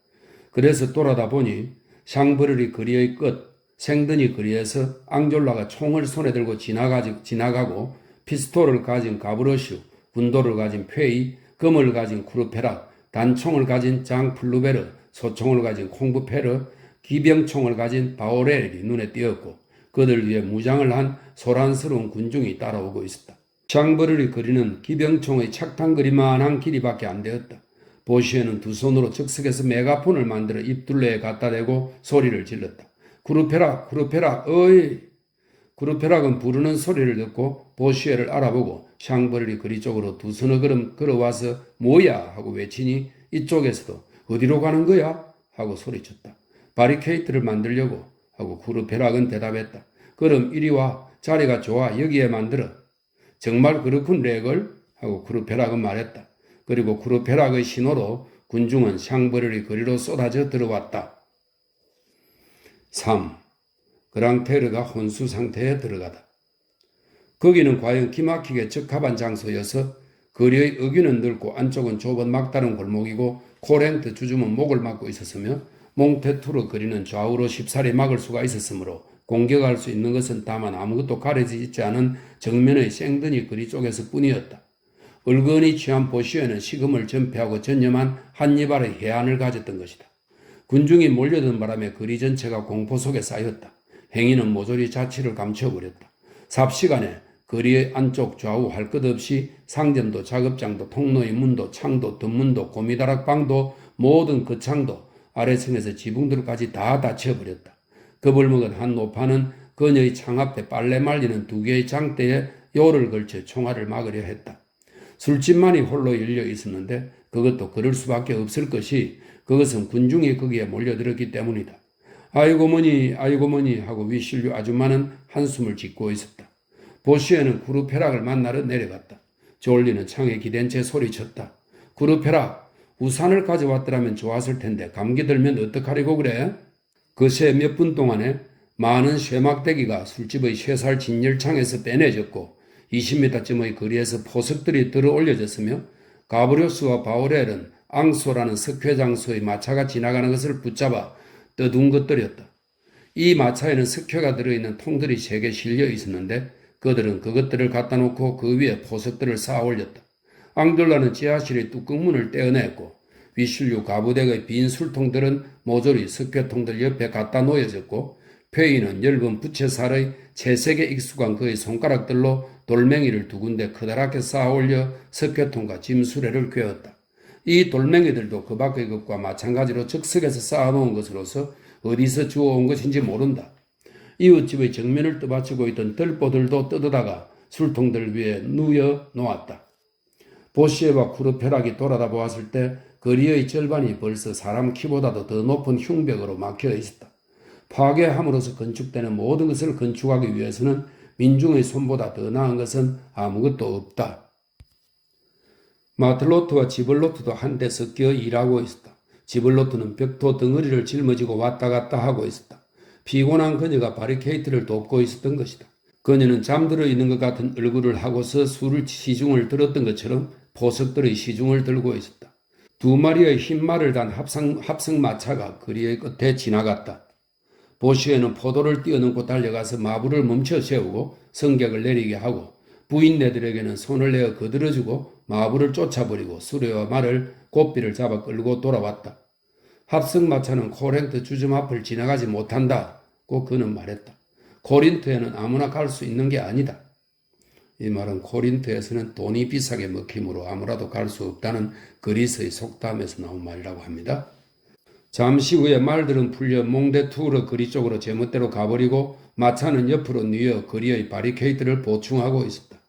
그래서 돌아다 보니 샹브르리 거리의 끝, 생드니 거리에서 앙졸라가 총을 손에 들고 지나가고 피스톨을 가진 가브러슈, 군도를 가진 페이, 검을 가진 쿠르페락, 단총을 가진 장 플루베르, 소총을 가진 콩부페르, 기병총을 가진 바오렐이 눈에 띄었고 그들 위에 무장을 한 소란스러운 군중이 따라오고 있었다. 샹브르리 거리는 기병총의 착탕거리만한 길이밖에 안 되었다. 보시에는 두 손으로 즉석에서 메가폰을 만들어 입둘레에 갖다 대고 소리를 질렀다. 구르페락, 구르페락, 어이! 구르페락은 부르는 소리를 듣고 보시에를 알아보고 샹브르리 거리 쪽으로 두 서너 걸음 걸어와서 뭐야? 하고 외치니 이쪽에서도 어디로 가는 거야? 하고 소리쳤다. 바리케이트를 만들려고 하고 구르페락은 대답했다. 그럼 이리 와. 자리가 좋아. 여기에 만들어. 정말 그렇군 레걸? 하고 구르페락은 말했다. 그리고 구르페락의 신호로 군중은 샹브르리 거리로 쏟아져 들어왔다. 3. 그랑테르가 혼수 상태에 들어가다. 거기는 과연 기막히게 적합한 장소여서 거리의 어귀는 넓고 안쪽은 좁은 막다른 골목이고 코렌트 주줌은 목을 막고 있었으며 몽테투르 거리는 좌우로 쉽사리 막을 수가 있었으므로 공격할 수 있는 것은 다만 아무것도 가려져 있지 않은 정면의 생드니 거리 쪽에서 뿐이었다. 얼건이 취한 보시에는 식음을 전폐하고 전념한 한니발의 해안을 가졌던 것이다. 군중이 몰려든 바람에 거리 전체가 공포 속에 쌓였다. 행인은 모조리 자취를 감춰버렸다. 삽시간에 거리의 안쪽 좌우 할 것 없이 상점도 작업장도 통로의 문도 창도 덧문도 고미다락방도 모든 거창도 아래층에서 지붕들까지 다 닫혀버렸다. 겁을 먹은 한 노파는 그녀의 창 앞에 빨래 말리는 2개의 장대에 요를 걸쳐 총알을 막으려 했다. 술집만이 홀로 열려 있었는데 그것도 그럴 수밖에 없을 것이 그것은 군중이 거기에 몰려들었기 때문이다. 아이고 머니 하고 위실류 아줌마는 한숨을 짓고 있었다. 보시에는 구르페락을 만나러 내려갔다. 졸리는 창에 기댄 채 소리쳤다. 구르페락, 우산을 가져왔더라면 좋았을 텐데 감기 들면 어떡하려고 그래? 그새 몇 분 동안에 많은 쇠막대기가 술집의 쇠살 진열창에서 빼내졌고 20m쯤의 거리에서 포석들이 들어 올려졌으며 가브리오스와 바오렐은 앙소라는 석회장소의 마차가 지나가는 것을 붙잡아 떠둥것들였다. 이 마차에는 석회가 들어있는 통들이 3개 실려 있었는데 그들은 그것들을 갖다 놓고 그 위에 포석들을 쌓아 올렸다. 앙돌라는 지하실의 뚜껑문을 떼어냈고 위실류 가부덱의 빈 술통들은 모조리 석회통들 옆에 갖다 놓여졌고 페이는 엷은 부채살의 채색에 익숙한 그의 손가락들로 돌멩이를 2군데 커다랗게 쌓아 올려 석회통과 짐수레를 꿰었다. 이 돌멩이들도 그 밖의 것과 마찬가지로 즉석에서 쌓아놓은 것으로서 어디서 주워온 것인지 모른다. 이웃집의 정면을 떠받치고 있던 들보들도 뜯어다가 술통들 위에 누여 놓았다. 보시에와 쿠르페락이 돌아다 보았을 때 거리의 절반이 벌써 사람 키보다도 더 높은 흉벽으로 막혀 있었다. 파괴함으로써 건축되는 모든 것을 건축하기 위해서는 민중의 손보다 더 나은 것은 아무것도 없다. 마틀로트와 지벌로트도 한데 섞여 일하고 있었다. 지벌로트는 벽토 덩어리를 짊어지고 왔다 갔다 하고 있었다. 피곤한 그녀가 바리케이트를 돕고 있었던 것이다. 그녀는 잠들어 있는 것 같은 얼굴을 하고서 시중을 들었던 것처럼 보석들의 시중을 들고 있었다. 2마리의 흰 말을 단 합성마차가 거리의 끝에 지나갔다. 보시에는 포도를 뛰어넘고 달려가서 마부를 멈춰 세우고 성객을 내리게 하고 부인네들에게는 손을 내어 거들어주고 마부를 쫓아버리고 수레와 말을 고삐를 잡아 끌고 돌아왔다. 합성마차는 코렌트 주점 앞을 지나가지 못한다고 그는 말했다. 코린트에는 아무나 갈 수 있는 게 아니다. 이 말은 코린트에서는 돈이 비싸게 먹히므로 아무라도 갈 수 없다는 그리스의 속담에서 나온 말이라고 합니다. 잠시 후에 말들은 풀려 몽데투르 거리 쪽으로 제멋대로 가버리고 마차는 옆으로 뉘어 거리의 바리케이트를 보충하고 있었다.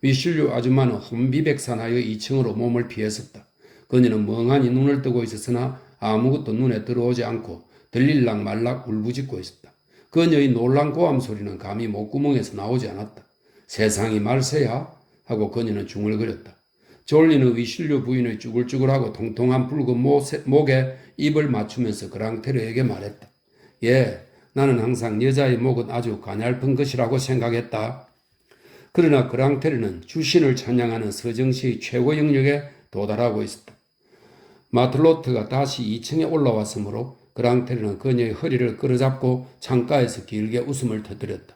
위실류 아줌마는 혼비백산하여 2층으로 몸을 피했었다. 그녀는 멍하니 눈을 뜨고 있었으나 아무것도 눈에 들어오지 않고 들릴락 말락 울부짖고 있었다. 그녀의 놀란 고함 소리는 감히 목구멍에서 나오지 않았다. 세상이 말세야? 하고 그녀는 중얼거렸다. 졸리는 위실류 부인의 쭈글쭈글하고 통통한 붉은 목에 입을 맞추면서 그랑테르에게 말했다. 예, 나는 항상 여자의 목은 아주 가냘픈 것이라고 생각했다. 그러나 그랑테르는 주신을 찬양하는 서정시의 최고 영역에 도달하고 있었다. 마틀로트가 다시 2층에 올라왔으므로 그랑테르는 그녀의 허리를 끌어잡고 창가에서 길게 웃음을 터뜨렸다.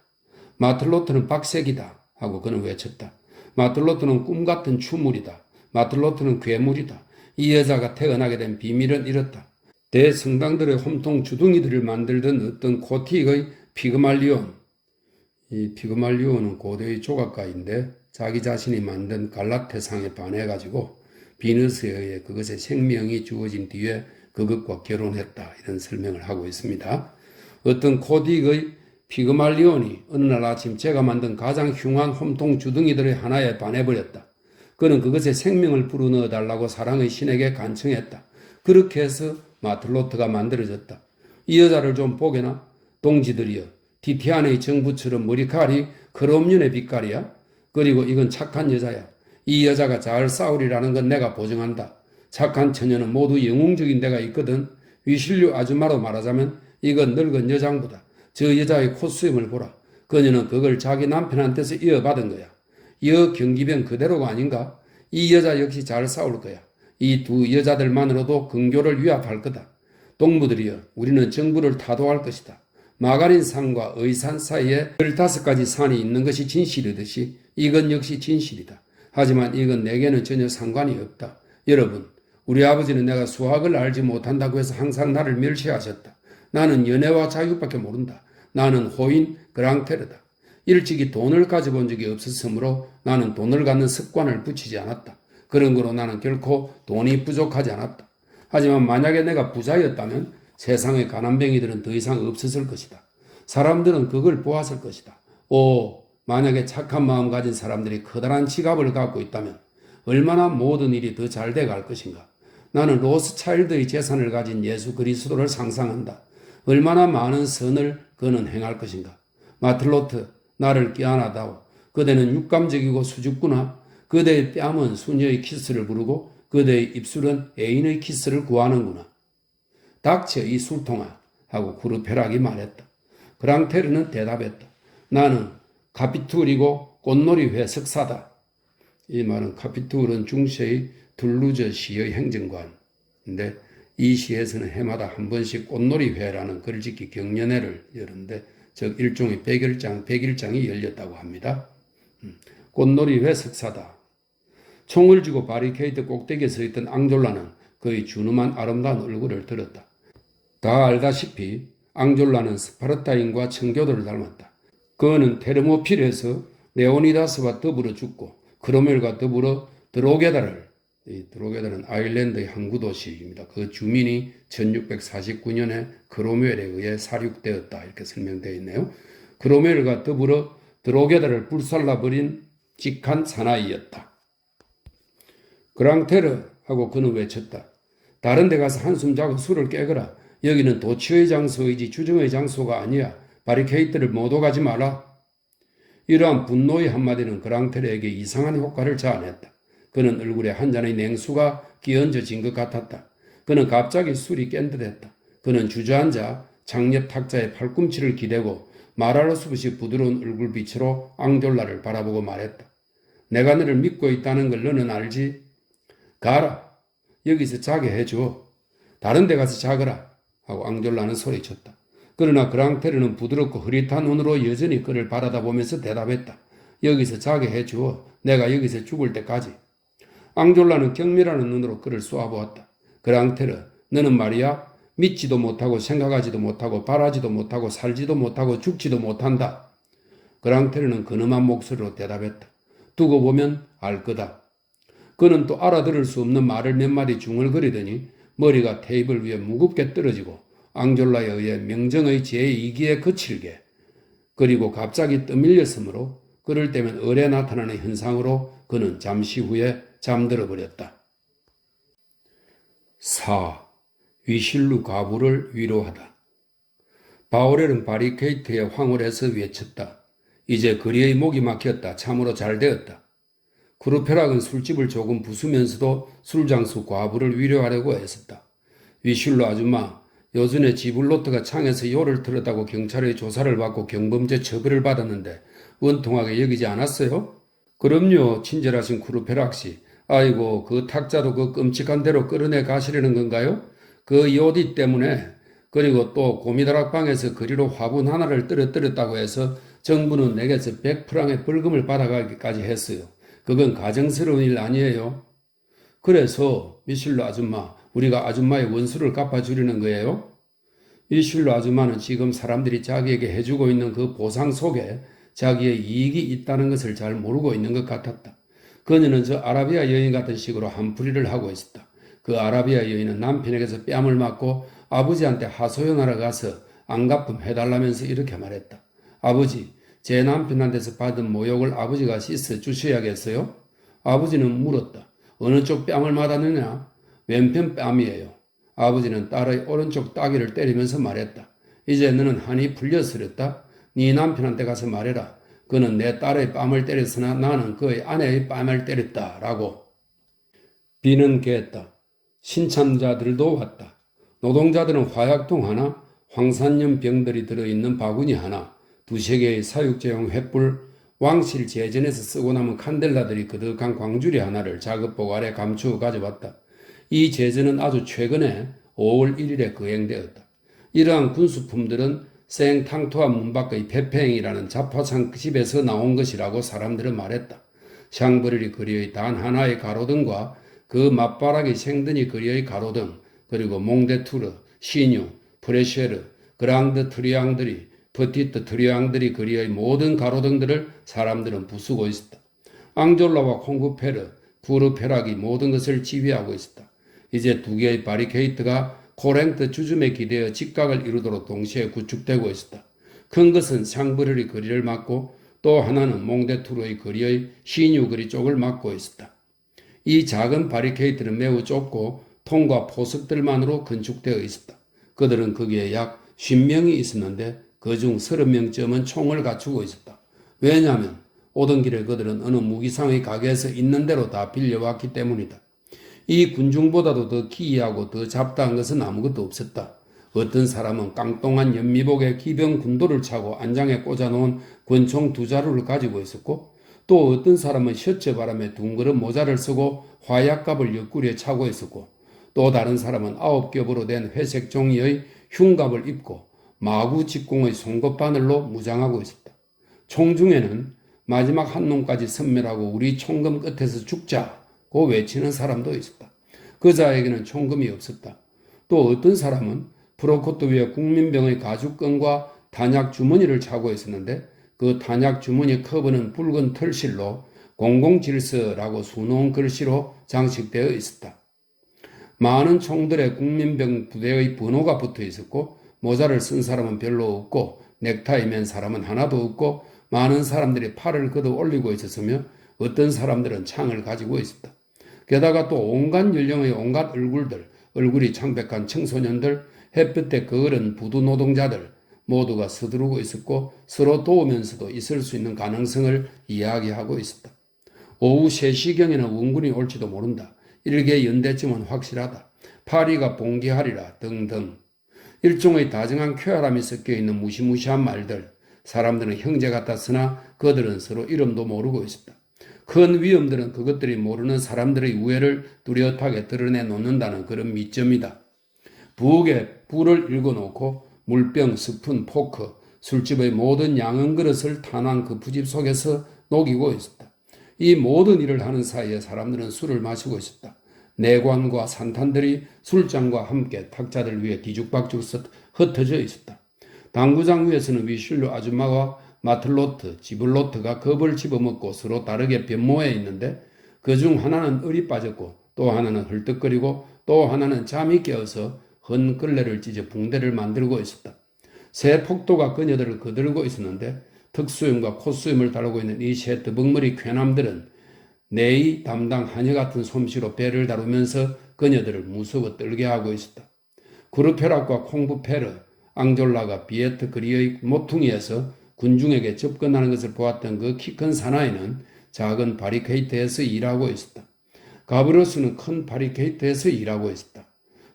마틀로트는 박색이다 하고 그는 외쳤다. 마틀로트는 꿈같은 추물이다. 마틀로트는 괴물이다. 이 여자가 태어나게 된 비밀은 이렇다. 대성당들의 홈통 주둥이들을 만들던 어떤 고틱의 피그말리온. 이 피그말리온은 고대의 조각가인데 자기 자신이 만든 갈라테상에 반해가지고 비너스에 의해 그것의 생명이 주어진 뒤에 그것과 결혼했다. 이런 설명을 하고 있습니다. 어떤 고딕의 피그말리온이 어느 날 아침 제가 만든 가장 흉한 홈통 주둥이들의 하나에 반해버렸다. 그는 그것에 생명을 불어넣어달라고 사랑의 신에게 간청했다. 그렇게 해서 마틀로트가 만들어졌다. 이 여자를 좀 보게나? 동지들이여, 티티안의 정부처럼 머리칼이 크롬륜의 빛깔이야? 그리고 이건 착한 여자야. 이 여자가 잘 싸우리라는 건 내가 보증한다. 착한 처녀는 모두 영웅적인 데가 있거든. 위실류 아줌마로 말하자면 이건 늙은 여장부다. 저 여자의 콧수염을 보라. 그녀는 그걸 자기 남편한테서 이어받은 거야. 여 경기병 그대로가 아닌가? 이 여자 역시 잘 싸울 거야. 이 2 여자들만으로도 근교를 위압할 거다. 동무들이여, 우리는 정부를 타도할 것이다. 마가린 산과 의산 사이에 15가지 산이 있는 것이 진실이듯이 이건 역시 진실이다. 하지만 이건 내게는 전혀 상관이 없다. 여러분, 우리 아버지는 내가 수학을 알지 못한다고 해서 항상 나를 멸시하셨다. 나는 연애와 자유밖에 모른다. 나는 호인 그랑테르다. 일찍이 돈을 가져본 적이 없었으므로 나는 돈을 갖는 습관을 붙이지 않았다. 그런 거로 나는 결코 돈이 부족하지 않았다. 하지만 만약에 내가 부자였다면 세상의 가난뱅이들은 더 이상 없었을 것이다. 사람들은 그걸 보았을 것이다. 오, 만약에 착한 마음 가진 사람들이 커다란 지갑을 갖고 있다면 얼마나 모든 일이 더 잘 돼갈 것인가. 나는 로스차일드의 재산을 가진 예수 그리스도를 상상한다. 얼마나 많은 선을 그는 행할 것인가. 마틀로트, 나를 끼안하다오. 그대는 육감적이고 수줍구나. 그대의 뺨은 수녀의 키스를 부르고 그대의 입술은 애인의 키스를 구하는구나. 닥쳐 이 술통아 하고 구르페락이 말했다. 그랑테르는 대답했다. 나는 카피툴이고 꽃놀이회 석사다. 이 말은 카피툴은 중세의 둘루저 시의 행정관인데 이 시에서는 해마다 한 번씩 꽃놀이회라는 글짓기 경연회를 여는데 즉 일종의 백일장이 열렸다고 합니다. 꽃놀이회 석사다. 총을 쥐고 바리케이트 꼭대기에 서 있던 앙졸라는 그의 준엄한 아름다운 얼굴을 들었다. 다 알다시피 앙졸라는 스파르타인과 청교도를 닮았다. 그는 테르모필에서 레오니다스와 더불어 죽고 크로멜과 더불어 드로게다는 아일랜드의 항구 도시입니다. 그 주민이 1649년에 크로멜에 의해 살육되었다 이렇게 설명되어 있네요. 크로멜과 더불어 드로게다를 불살라버린 직한 사나이였다. 그랑테르 하고 그는 외쳤다. 다른 데 가서 한숨 자고 술을 깨거라. 여기는 도취의 장소이지 주정의 장소가 아니야. 바리케이트를 못 오가지 마라. 이러한 분노의 한마디는 그랑테르에게 이상한 효과를 자아냈다. 그는 얼굴에 한 잔의 냉수가 끼얹어진 것 같았다. 그는 갑자기 술이 깬 듯했다. 그는 주저앉아 장옆 탁자에 팔꿈치를 기대고 말할 수 없이 부드러운 얼굴빛으로 앙졸라를 바라보고 말했다. 내가 너를 믿고 있다는 걸 너는 알지? 가라. 여기서 자게 해줘. 다른 데 가서 자거라. 하고 앙졸라는 소리쳤다. 그러나 그랑테르는 부드럽고 흐릿한 눈으로 여전히 그를 바라다보면서 대답했다. 여기서 자게 해줘. 내가 여기서 죽을 때까지. 앙졸라는 경멸하는 눈으로 그를 쏘아보았다. 그랑테르, 너는 말이야 믿지도 못하고 생각하지도 못하고 바라지도 못하고 살지도 못하고 죽지도 못한다. 그랑테르는 근엄한 목소리로 대답했다. 두고 보면 알 거다. 그는 또 알아들을 수 없는 말을 몇 마디 중얼거리더니 머리가 테이블 위에 무겁게 떨어지고 앙졸라에 의해 명정의 제2기에 그칠게 그리고 갑자기 떠밀렸으므로 그럴 때면 을에 나타나는 현상으로 그는 잠시 후에 잠들어 버렸다. 4. 위실루 과부를 위로하다. 바오렐은 바리케이트에 황홀해서 외쳤다. 이제 거리의 목이 막혔다. 참으로 잘 되었다. 쿠르페락은 술집을 조금 부수면서도 술장수 과부를 위로하려고 애썼다. 위실루 아줌마, 요즘에 지불로트가 창에서 요를 틀었다고 경찰의 조사를 받고 경범죄 처벌을 받았는데 원통하게 여기지 않았어요? 그럼요, 친절하신 쿠르페락 씨. 아이고, 그 탁자도 그 끔찍한 대로 끌어내 가시려는 건가요? 그 요디 때문에. 그리고 또 고미다락방에서 그리로 화분 하나를 떨어뜨렸다고 해서 정부는 내게서 100프랑의 벌금을 받아가기까지 했어요. 그건 가정스러운 일 아니에요. 그래서 미실로 아줌마, 우리가 아줌마의 원수를 갚아주려는 거예요? 미실로 아줌마는 지금 사람들이 자기에게 해주고 있는 그 보상 속에 자기의 이익이 있다는 것을 잘 모르고 있는 것 같았다. 그녀는 저 아라비아 여인 같은 식으로 한풀이를 하고 있었다. 그 아라비아 여인은 남편에게서 뺨을 맞고 아버지한테 하소연하러 가서 안갚음 해달라면서 이렇게 말했다. 아버지, 제 남편한테서 받은 모욕을 아버지가 씻어 주셔야겠어요? 아버지는 물었다. 어느 쪽 뺨을 맞았느냐? 왼편 뺨이에요. 아버지는 딸의 오른쪽 따귀를 때리면서 말했다. 이제 너는 한이 풀려서렸다. 네 남편한테 가서 말해라. 그는 내 딸의 뺨을 때렸으나 나는 그의 아내의 뺨을 때렸다. 라고. 비는 개했다. 신참자들도 왔다. 노동자들은 화약통 하나, 황산염 병들이 들어있는 바구니 하나, 2-3개의 사육제용 횃불, 왕실 제전에서 쓰고 남은 칸델라들이 그득한 광주리 하나를 작업복 아래 감추어 가져왔다. 이 제전은 아주 최근에 5월 1일에 거행되었다. 이러한 군수품들은 생탕토아 문 밖의 페페행이라는 자파상 집에서 나온 것이라고 사람들은 말했다. 샹브르리 거리의 단 하나의 가로등과 그 맞바라기 생드니 거리의 가로등, 그리고 몽데투르, 시뉴, 프레쉐르, 그랑드 트리앙들이 퍼티트 트리앙들이 거리의 모든 가로등들을 사람들은 부수고 있었다. 앙졸라와 콩구페르, 구르페락이 모든 것을 지휘하고 있었다. 이제 2개의 바리케이트가 코랭트 주점에 기대어 직각을 이루도록 동시에 구축되고 있었다. 큰 것은 샹브르리 거리를 막고 또 하나는 몽데투르의 거리의 시뉴 거리 쪽을 막고 있었다. 이 작은 바리케이트는 매우 좁고 통과 포석들만으로 건축되어 있었다. 그들은 거기에 약 50명이 있었는데 그중 30명쯤은 총을 갖추고 있었다. 왜냐하면 오던 길에 그들은 어느 무기상의 가게에서 있는 대로 다 빌려왔기 때문이다. 이 군중보다도 더 기이하고 더 잡다한 것은 아무것도 없었다. 어떤 사람은 깡통한 연미복에 기병 군도를 차고 안장에 꽂아놓은 권총 2자루를 가지고 있었고 또 어떤 사람은 셔츠 바람에 둥그런 모자를 쓰고 화약갑을 옆구리에 차고 있었고 또 다른 사람은 9겹으로 된 회색 종이의 흉갑을 입고 마구 직공의 송곳바늘로 무장하고 있었다. 총 중에는 마지막 한 놈까지 섬멸하고 우리 총금 끝에서 죽자고 외치는 사람도 있었다. 그자에게는 총금이 없었다. 또 어떤 사람은 프로코트 위에 국민병의 가죽끈과 단약 주머니를 차고 있었는데 그 단약 주머니 커버는 붉은 털실로 공공질서라고 수놓은 글씨로 장식되어 있었다. 많은 총들의 국민병 부대의 번호가 붙어 있었고 모자를 쓴 사람은 별로 없고 넥타이 맨 사람은 하나도 없고 많은 사람들이 팔을 걷어 올리고 있었으며 어떤 사람들은 창을 가지고 있었다. 게다가 또 온갖 연령의 온갖 얼굴이 창백한 청소년들, 햇볕에 거른 부두 노동자들 모두가 서두르고 있었고 서로 도우면서도 있을 수 있는 가능성을 이야기하고 있었다. 오후 3시경에는 원군이 올지도 모른다. 일개 연대쯤은 확실하다. 파리가 봉기하리라 등등. 일종의 다정한 쾌활함이 섞여있는 무시무시한 말들. 사람들은 형제 같았으나 그들은 서로 이름도 모르고 있었다. 큰 위험들은 그것들이 모르는 사람들의 우애를 뚜렷하게 드러내 놓는다는 그런 미점이다. 부엌에 불을 일궈놓고 물병, 스푼, 포크, 술집의 모든 양은 그릇을 탄환 그 부집 속에서 녹이고 있었다. 이 모든 일을 하는 사이에 사람들은 술을 마시고 있었다. 내관과 산탄들이 술잔과 함께 탁자들 위에 뒤죽박죽 흩어져 있었다. 당구장 위에서는 위슐로 아줌마와 마틀로트, 지블로트가 겁을 집어먹고 서로 다르게 변모해 있는데 그중 하나는 을이 빠졌고 또 하나는 헐떡거리고 또 하나는 잠이 깨어서 헌 끌레를 찢어 붕대를 만들고 있었다. 새 폭도가 그녀들을 거들고 있었는데 턱수염과 콧수염을 다루고 있는 이 새 더벅머리 쾌남들은 내의 담당 하녀 같은 솜씨로 배를 다루면서 그녀들을 무서워 떨게 하고 있었다. 구르페락과 콩부페르, 앙졸라가 비에트 거리의 모퉁이에서 군중에게 접근하는 것을 보았던 그 키 큰 사나이는 작은 바리케이트에서 일하고 있었다. 가브로스는 큰 바리케이트에서 일하고 있었다.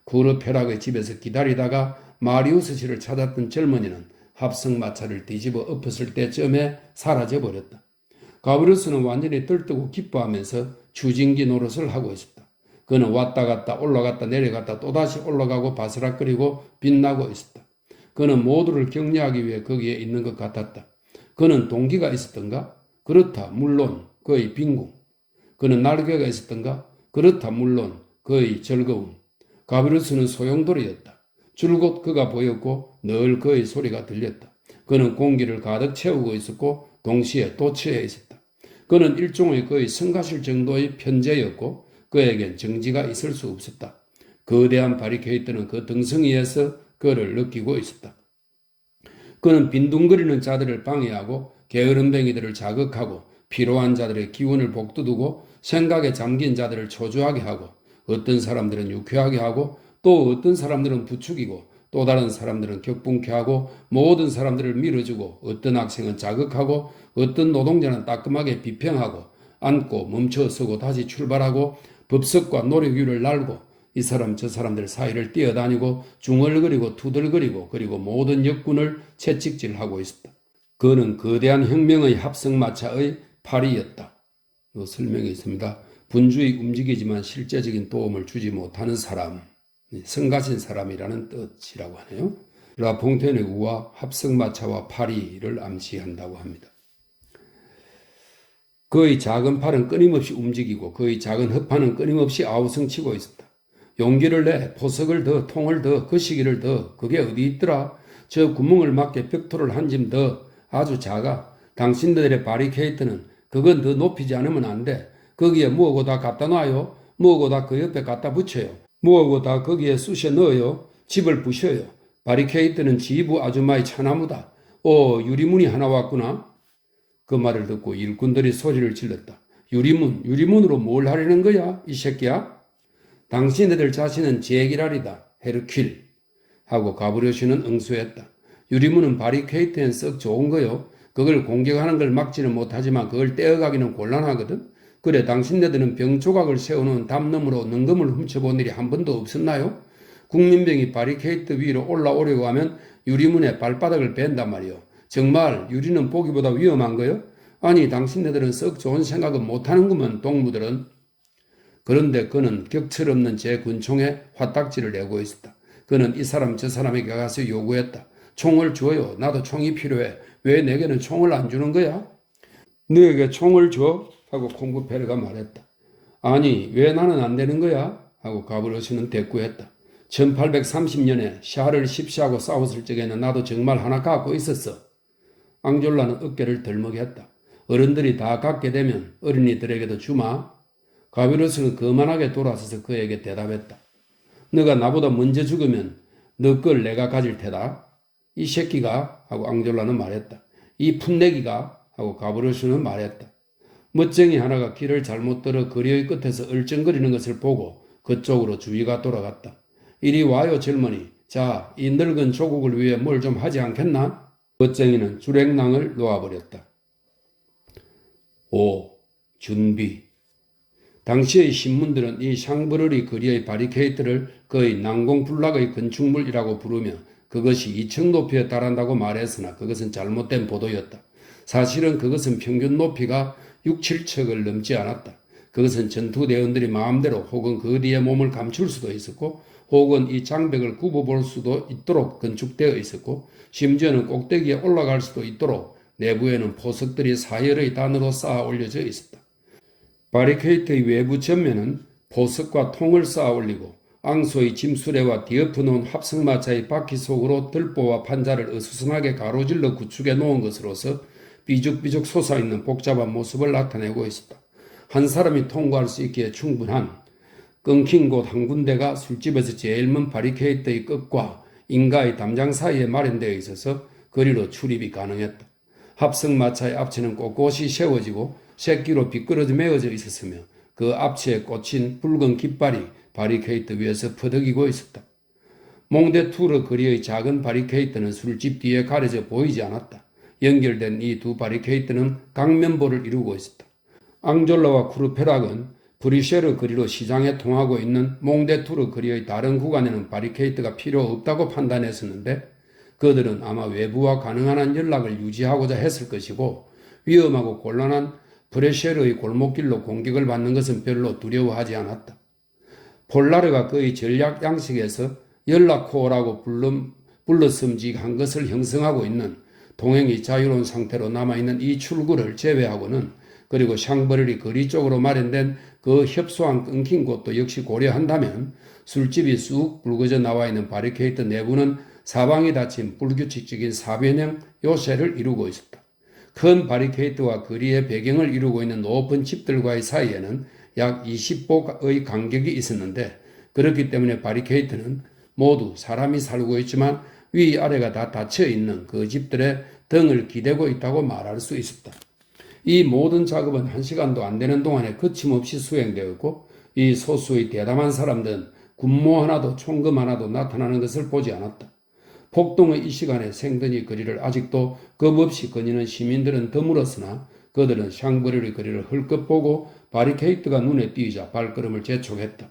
구르페락의 집에서 기다리다가 마리우스 씨를 찾았던 젊은이는 합성마차를 뒤집어 엎었을 때쯤에 사라져버렸다. 가브로스는 완전히 들뜨고 기뻐하면서 추진기 노릇을 하고 있었다. 그는 왔다 갔다 올라갔다 내려갔다 또다시 올라가고 바스락거리고 빛나고 있었다. 그는 모두를 격려하기 위해 거기에 있는 것 같았다. 그는 동기가 있었던가? 그렇다, 물론 그의 빈궁. 그는 날개가 있었던가? 그렇다, 물론 그의 즐거움. 가브로스는 소용돌이였다. 줄곧 그가 보였고 늘 그의 소리가 들렸다. 그는 공기를 가득 채우고 있었고 동시에 도처에 있었다. 그는 일종의 그의 성가실 정도의 편재였고 그에겐 정지가 있을 수 없었다. 거대한 바리케이트는 그 등성이에서 그를 느끼고 있었다. 그는 빈둥거리는 자들을 방해하고 게으름뱅이들을 자극하고 피로한 자들의 기운을 복돋우고 생각에 잠긴 자들을 초조하게 하고 어떤 사람들은 유쾌하게 하고 또 어떤 사람들은 부추기고 또 다른 사람들은 격분케 하고 모든 사람들을 밀어주고 어떤 학생은 자극하고 어떤 노동자는 따끔하게 비평하고 앉고 멈춰서고 다시 출발하고 법석과 노력유를 날고 이 사람 저 사람들 사이를 뛰어다니고 중얼거리고 투덜거리고 그리고 모든 역군을 채찍질하고 있었다. 그는 거대한 혁명의 합성마차의 팔이었다. 설명이 있습니다. 분주히 움직이지만 실제적인 도움을 주지 못하는 사람, 성가신 사람이라는 뜻이라고 하네요. 라퐁테인의 우와 합성마차와 파리를 암시한다고 합니다. 그의 작은 팔은 끊임없이 움직이고 그의 작은 허파는 끊임없이 아우성치고 있었다. 용기를 내, 포석을 더, 통을 더, 거시기를 더, 그게 어디 있더라? 저 구멍을 막게 벽돌을 한 짐 더, 아주 작아. 당신들의 바리케이트는 그건 더 높이지 않으면 안 돼. 거기에 뭐고 다 갖다 놔요. 뭐고 다 그 옆에 갖다 붙여요. 뭐고 다 거기에 쑤셔 넣어요. 집을 부셔요. 바리케이트는 지부 아줌마의 차나무다. 유리문이 하나 왔구나. 그 말을 듣고 일꾼들이 소리를 질렀다. 유리문으로 뭘 하려는 거야, 이 새끼야? 당신네들 자신은 제기랄이다, 헤르큄. 하고 가브리오시는 응수했다. 유리문은 바리케이트엔 썩 좋은 거요. 그걸 공격하는 걸 막지는 못하지만 그걸 떼어가기는 곤란하거든. 그래, 당신네들은 병 조각을 세우는 담너머로 능금을 훔쳐본 일이 한 번도 없었나요? 국민병이 바리케이트 위로 올라오려고 하면 유리문에 발바닥을 뺀단 말이요. 정말 유리는 보기보다 위험한 거요? 아니, 당신네들은 썩 좋은 생각은 못하는구먼, 동무들은. 그런데 그는 격철 없는 제 군총에 화딱지를 내고 있었다. 그는 이 사람 저 사람에게 가서 요구했다. 총을 줘요. 나도 총이 필요해. 왜 내게는 총을 안 주는 거야? 너에게 총을 줘? 하고 콩구페르가 말했다. 아니, 왜 나는 안 되는 거야? 하고 가브리오시는 대꾸했다. 1830년에 샤를 십시하고 싸웠을 적에는 나도 정말 하나 갖고 있었어. 앙졸라는 어깨를 덜먹였다. 어른들이 다 갖게 되면 어린이들에게도 주마. 가비로스는 거만하게 돌아서서 그에게 대답했다. 너가 나보다 먼저 죽으면 너 걸 내가 가질 테다. 이 새끼가 하고 앙졸라는 말했다. 이 풋내기가 하고 가비로스는 말했다. 멋쟁이 하나가 길을 잘못 들어 거리의 끝에서 얼쩡거리는 것을 보고 그쪽으로 주위가 돌아갔다. 이리 와요 젊은이. 자, 이 늙은 조국을 위해 뭘 좀 하지 않겠나? 멋쟁이는 주랭낭을 놓아버렸다. 5. 준비. 당시의 신문들은 이 샹브르리 거리의 바리케이트를 거의 난공불락의 건축물이라고 부르며 그것이 2층 높이에 달한다고 말했으나 그것은 잘못된 보도였다. 사실은 그것은 평균 높이가 6, 7척을 넘지 않았다. 그것은 전투대원들이 마음대로 혹은 그 뒤에 몸을 감출 수도 있었고 혹은 이 장벽을 굽어볼 수도 있도록 건축되어 있었고 심지어는 꼭대기에 올라갈 수도 있도록 내부에는 포석들이 사열의 단으로 쌓아 올려져 있었다. 바리케이트의 외부 전면은 보석과 통을 쌓아 올리고 앙소의 짐수레와 뒤엎어 놓은 합성마차의 바퀴 속으로 들보와 판자를 어수선하게 가로질러 구축해 놓은 것으로서 삐죽삐죽 솟아있는 복잡한 모습을 나타내고 있었다. 한 사람이 통과할 수 있기에 충분한 끊긴 곳 한 군데가 술집에서 제일 먼 바리케이트의 끝과 인가의 담장 사이에 마련되어 있어서 거리로 출입이 가능했다. 합성마차의 앞치는 꼿꼿이 세워지고 새끼로 비끄러져 메어져 있었으며 그 앞치에 꽂힌 붉은 깃발이 바리케이트 위에서 퍼덕이고 있었다. 몽데투르 거리의 작은 바리케이트는 술집 뒤에 가려져 보이지 않았다. 연결된 이 두 바리케이트는 강면보를 이루고 있었다. 앙졸라와 쿠르페락은 브리쉐르 거리로 시장에 통하고 있는 몽데투르 거리의 다른 구간에는 바리케이트가 필요 없다고 판단했었는데 그들은 아마 외부와 가능한 한 연락을 유지하고자 했을 것이고 위험하고 곤란한 브레쉐르의 골목길로 공격을 받는 것은 별로 두려워하지 않았다. 폴라르가 그의 전략 양식에서 연락코어라고 불러섬직한 것을 형성하고 있는 동행이 자유로운 상태로 남아있는 이 출구를 제외하고는 그리고 샹브르리 거리 쪽으로 마련된 그 협소한 끊긴 곳도 역시 고려한다면 술집이 쑥 붉어져 나와 있는 바리케이트 내부는 사방이 닫힌 불규칙적인 사변형 요새를 이루고 있었다. 큰 바리케이트와 거리의 배경을 이루고 있는 높은 집들과의 사이에는 약 20보의 간격이 있었는데 그렇기 때문에 바리케이트는 모두 사람이 살고 있지만 위아래가 다 닫혀 있는 그 집들의 등을 기대고 있다고 말할 수 있었다. 이 모든 작업은 1시간도 안 되는 동안에 거침없이 수행되었고 이 소수의 대담한 사람들은 군모 하나도 총금 하나도 나타나는 것을 보지 않았다. 폭동의 이 시간에 생더니 거리를 아직도 겁없이 거니는 시민들은 드물었으나 그들은 샹브르리 거리를 헐끗 보고 바리케이트가 눈에 띄자 발걸음을 재촉했다.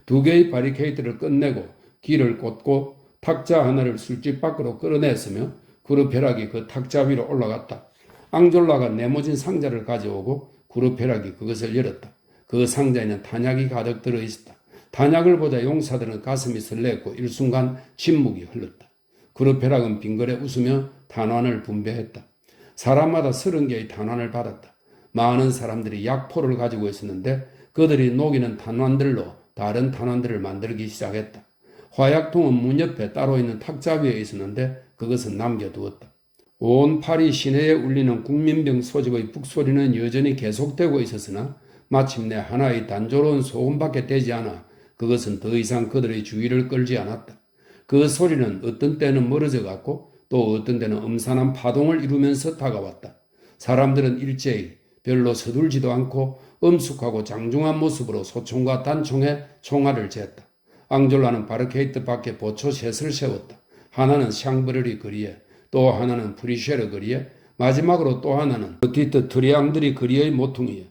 2개의 바리케이트를 끝내고 길을 꽂고 탁자 하나를 술집 밖으로 끌어냈으며 구르페락이 그 탁자 위로 올라갔다. 앙졸라가 네모진 상자를 가져오고 구르페락이 그것을 열었다. 그 상자에는 탄약이 가득 들어있었다. 탄약을 보자 용사들은 가슴이 설렜고 일순간 침묵이 흘렀다. 구르페락은 빙그레 웃으며 탄환을 분배했다. 사람마다 30개의 탄환을 받았다. 많은 사람들이 약포를 가지고 있었는데 그들이 녹이는 탄환들로 다른 탄환들을 만들기 시작했다. 화약통은 문 옆에 따로 있는 탁자 위에 있었는데 그것은 남겨두었다. 온 파리 시내에 울리는 국민병 소집의 북소리는 여전히 계속되고 있었으나 마침내 하나의 단조로운 소음밖에 되지 않아 그것은 더 이상 그들의 주의를 끌지 않았다. 그 소리는 어떤 때는 멀어져 갔고 또 어떤 때는 음산한 파동을 이루면서 다가왔다. 사람들은 일제히 별로 서둘지도 않고 엄숙하고 장중한 모습으로 소총과 단총에 총알을 쟀다. 앙졸라는 바르케이트 밖에 보초 셋을 세웠다. 하나는 샹브르리 거리에, 또 하나는 프리쉐르 거리에, 마지막으로 또 하나는 티트 트리앙드리 거리의 모퉁이에.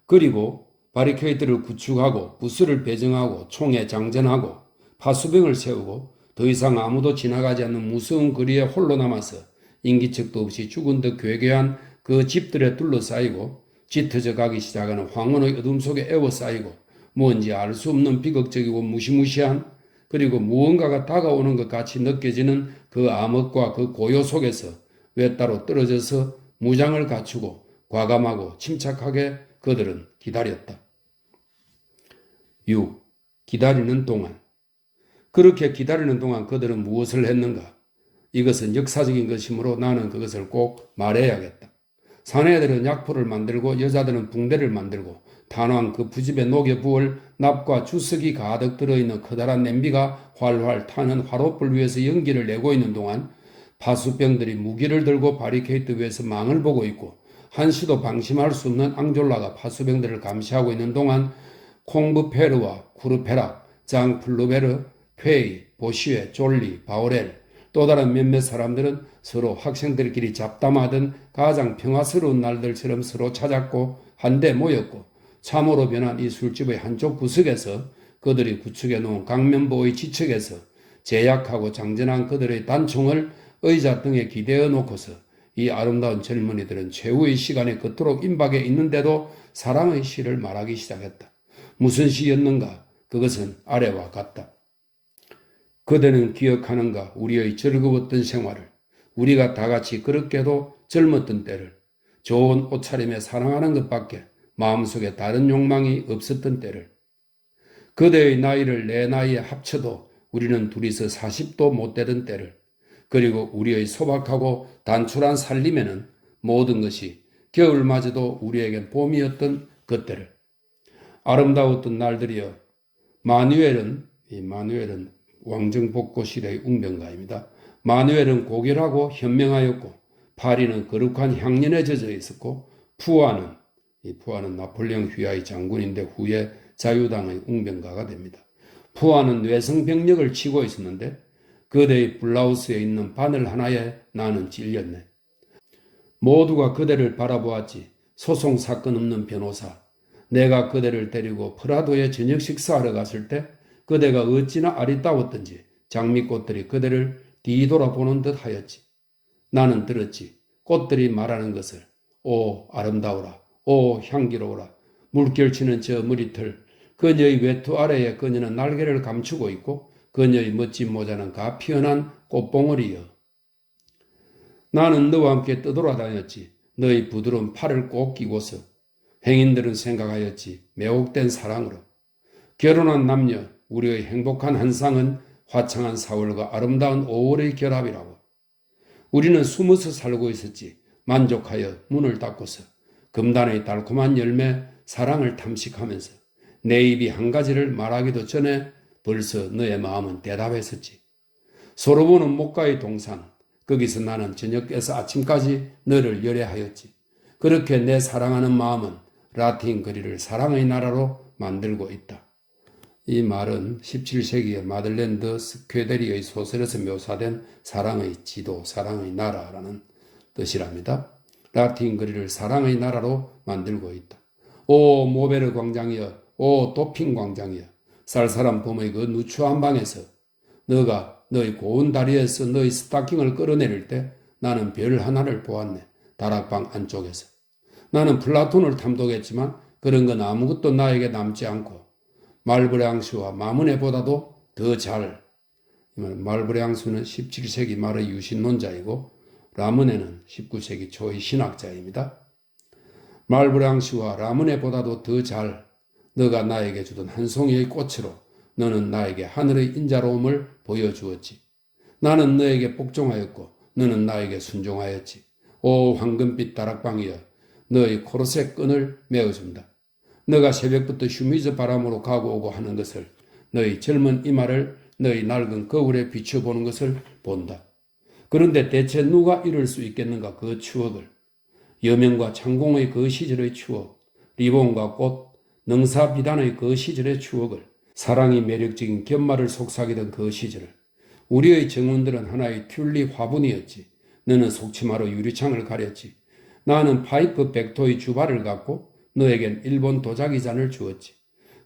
그리고 바리케이트를 구축하고 부스를 배정하고 총에 장전하고 파수병을 세우고 더 이상 아무도 지나가지 않는 무서운 거리에 홀로 남아서 인기척도 없이 죽은 듯 괴괴한 그 집들에 둘러싸이고 짙어져 가기 시작하는 황혼의 어둠 속에 에워싸이고 뭔지 알 수 없는 비극적이고 무시무시한 그리고 무언가가 다가오는 것 같이 느껴지는 그 암흑과 그 고요 속에서 외따로 떨어져서 무장을 갖추고 과감하고 침착하게 그들은 기다렸다. 6. 기다리는 동안. 그렇게 기다리는 동안 그들은 무엇을 했는가? 이것은 역사적인 것이므로 나는 그것을 꼭 말해야겠다. 사내들은 약포를 만들고 여자들은 붕대를 만들고 단왕 그 부집에 녹여 부을 납과 주석이 가득 들어있는 커다란 냄비가 활활 타는 화롯불 위에서 연기를 내고 있는 동안 파수병들이 무기를 들고 바리케이트 위에서 망을 보고 있고 한시도 방심할 수 없는 앙졸라가 파수병들을 감시하고 있는 동안 콩브페르와 쿠르페라, 장플루베르, 페이, 보시웨, 졸리, 바오렐 또 다른 몇몇 사람들은 서로 학생들끼리 잡담하던 가장 평화스러운 날들처럼 서로 찾았고 한데 모였고 참호로 변한 이 술집의 한쪽 구석에서 그들이 구축해 놓은 강면보의 지척에서 제약하고 장전한 그들의 단총을 의자 등에 기대어 놓고서 이 아름다운 젊은이들은 최후의 시간에 그토록 임박해 있는데도 사랑의 시를 말하기 시작했다. 무슨 시였는가? 그것은 아래와 같다. 그대는 기억하는가? 우리의 즐거웠던 생활을, 우리가 다 같이 그렇게도 젊었던 때를, 좋은 옷차림에 사랑하는 것밖에 마음속에 다른 욕망이 없었던 때를, 그대의 나이를 내 나이에 합쳐도 우리는 둘이서 40도 못 되던 때를, 그리고 우리의 소박하고 단출한 살림에는 모든 것이 겨울마저도 우리에겐 봄이었던 그때를. 아름다웠던 날들이여. 마누엘은 왕정복고 시대의 웅변가입니다. 마누엘은 고결하고 현명하였고 파리는 거룩한 향년에 젖어 있었고 푸아는 나폴레옹 휘하의 장군인데 후에 자유당의 웅변가가 됩니다. 푸아는 뇌성병력을 치고 있었는데 그대의 블라우스에 있는 바늘 하나에 나는 찔렸네. 모두가 그대를 바라보았지. 소송 사건 없는 변호사. 내가 그대를 데리고 프라도에 저녁 식사하러 갔을 때 그대가 어찌나 아리따웠던지 장미꽃들이 그대를 뒤돌아보는 듯 하였지. 나는 들었지. 꽃들이 말하는 것을. 오 아름다워라. 오 향기로워라. 물결치는 저 머리털. 그녀의 외투 아래에 그녀는 날개를 감추고 있고 그녀의 멋진 모자는 가피어난 꽃봉오리여. 나는 너와 함께 떠돌아다녔지. 너의 부드러운 팔을 꼭 끼고서. 행인들은 생각하였지. 매혹된 사랑으로. 결혼한 남녀, 우리의 행복한 한상은 화창한 4월과 아름다운 5월의 결합이라고. 우리는 숨어서 살고 있었지. 만족하여 문을 닫고서. 금단의 달콤한 열매, 사랑을 탐식하면서. 내 입이 한 가지를 말하기도 전에 벌써 너의 마음은 대답했었지. 서로 보는 목가의 동산, 거기서 나는 저녁에서 아침까지 너를 열애하였지. 그렇게 내 사랑하는 마음은 라틴 거리를 사랑의 나라로 만들고 있다. 이 말은 17세기의 마들렌 드 스퀘데리의 소설에서 묘사된 사랑의 지도, 사랑의 나라라는 뜻이랍니다. 라틴 거리를 사랑의 나라로 만들고 있다. 오 모베르 광장이여, 오 도핑 광장이여, 쌀쌀한 봄의 그 누추한 방에서 너가 너의 고운 다리에서 너의 스타킹을 끌어내릴 때 나는 별 하나를 보았네. 다락방 안쪽에서. 나는 플라톤을 탐독했지만 그런 건 아무것도 나에게 남지 않고 말브레앙스와 마무네보다도 더 잘, 말브레앙스는 17세기 말의 유신론자이고 라무네는 19세기 초의 신학자입니다. 말브레앙스와 라무네보다도 더 잘 너가 나에게 주던 한 송이의 꽃으로 너는 나에게 하늘의 인자로움을 보여주었지. 나는 너에게 복종하였고 너는 나에게 순종하였지. 오 황금빛 다락방이여, 너의 코르셋 끈을 메어준다. 너가 새벽부터 휴미즈 바람으로 가고 오고 하는 것을, 너의 젊은 이마를 너의 낡은 거울에 비춰보는 것을 본다. 그런데 대체 누가 이룰 수 있겠는가 그 추억을. 여명과 창공의 그 시절의 추억, 리본과 꽃, 능사비단의 그 시절의 추억을, 사랑이 매력적인 견말을 속삭이던 그 시절을. 우리의 정원들은 하나의 튤립 화분이었지. 너는 속치마로 유리창을 가렸지. 나는 파이프 백토의 주발을 갖고 너에겐 일본 도자기 잔을 주었지.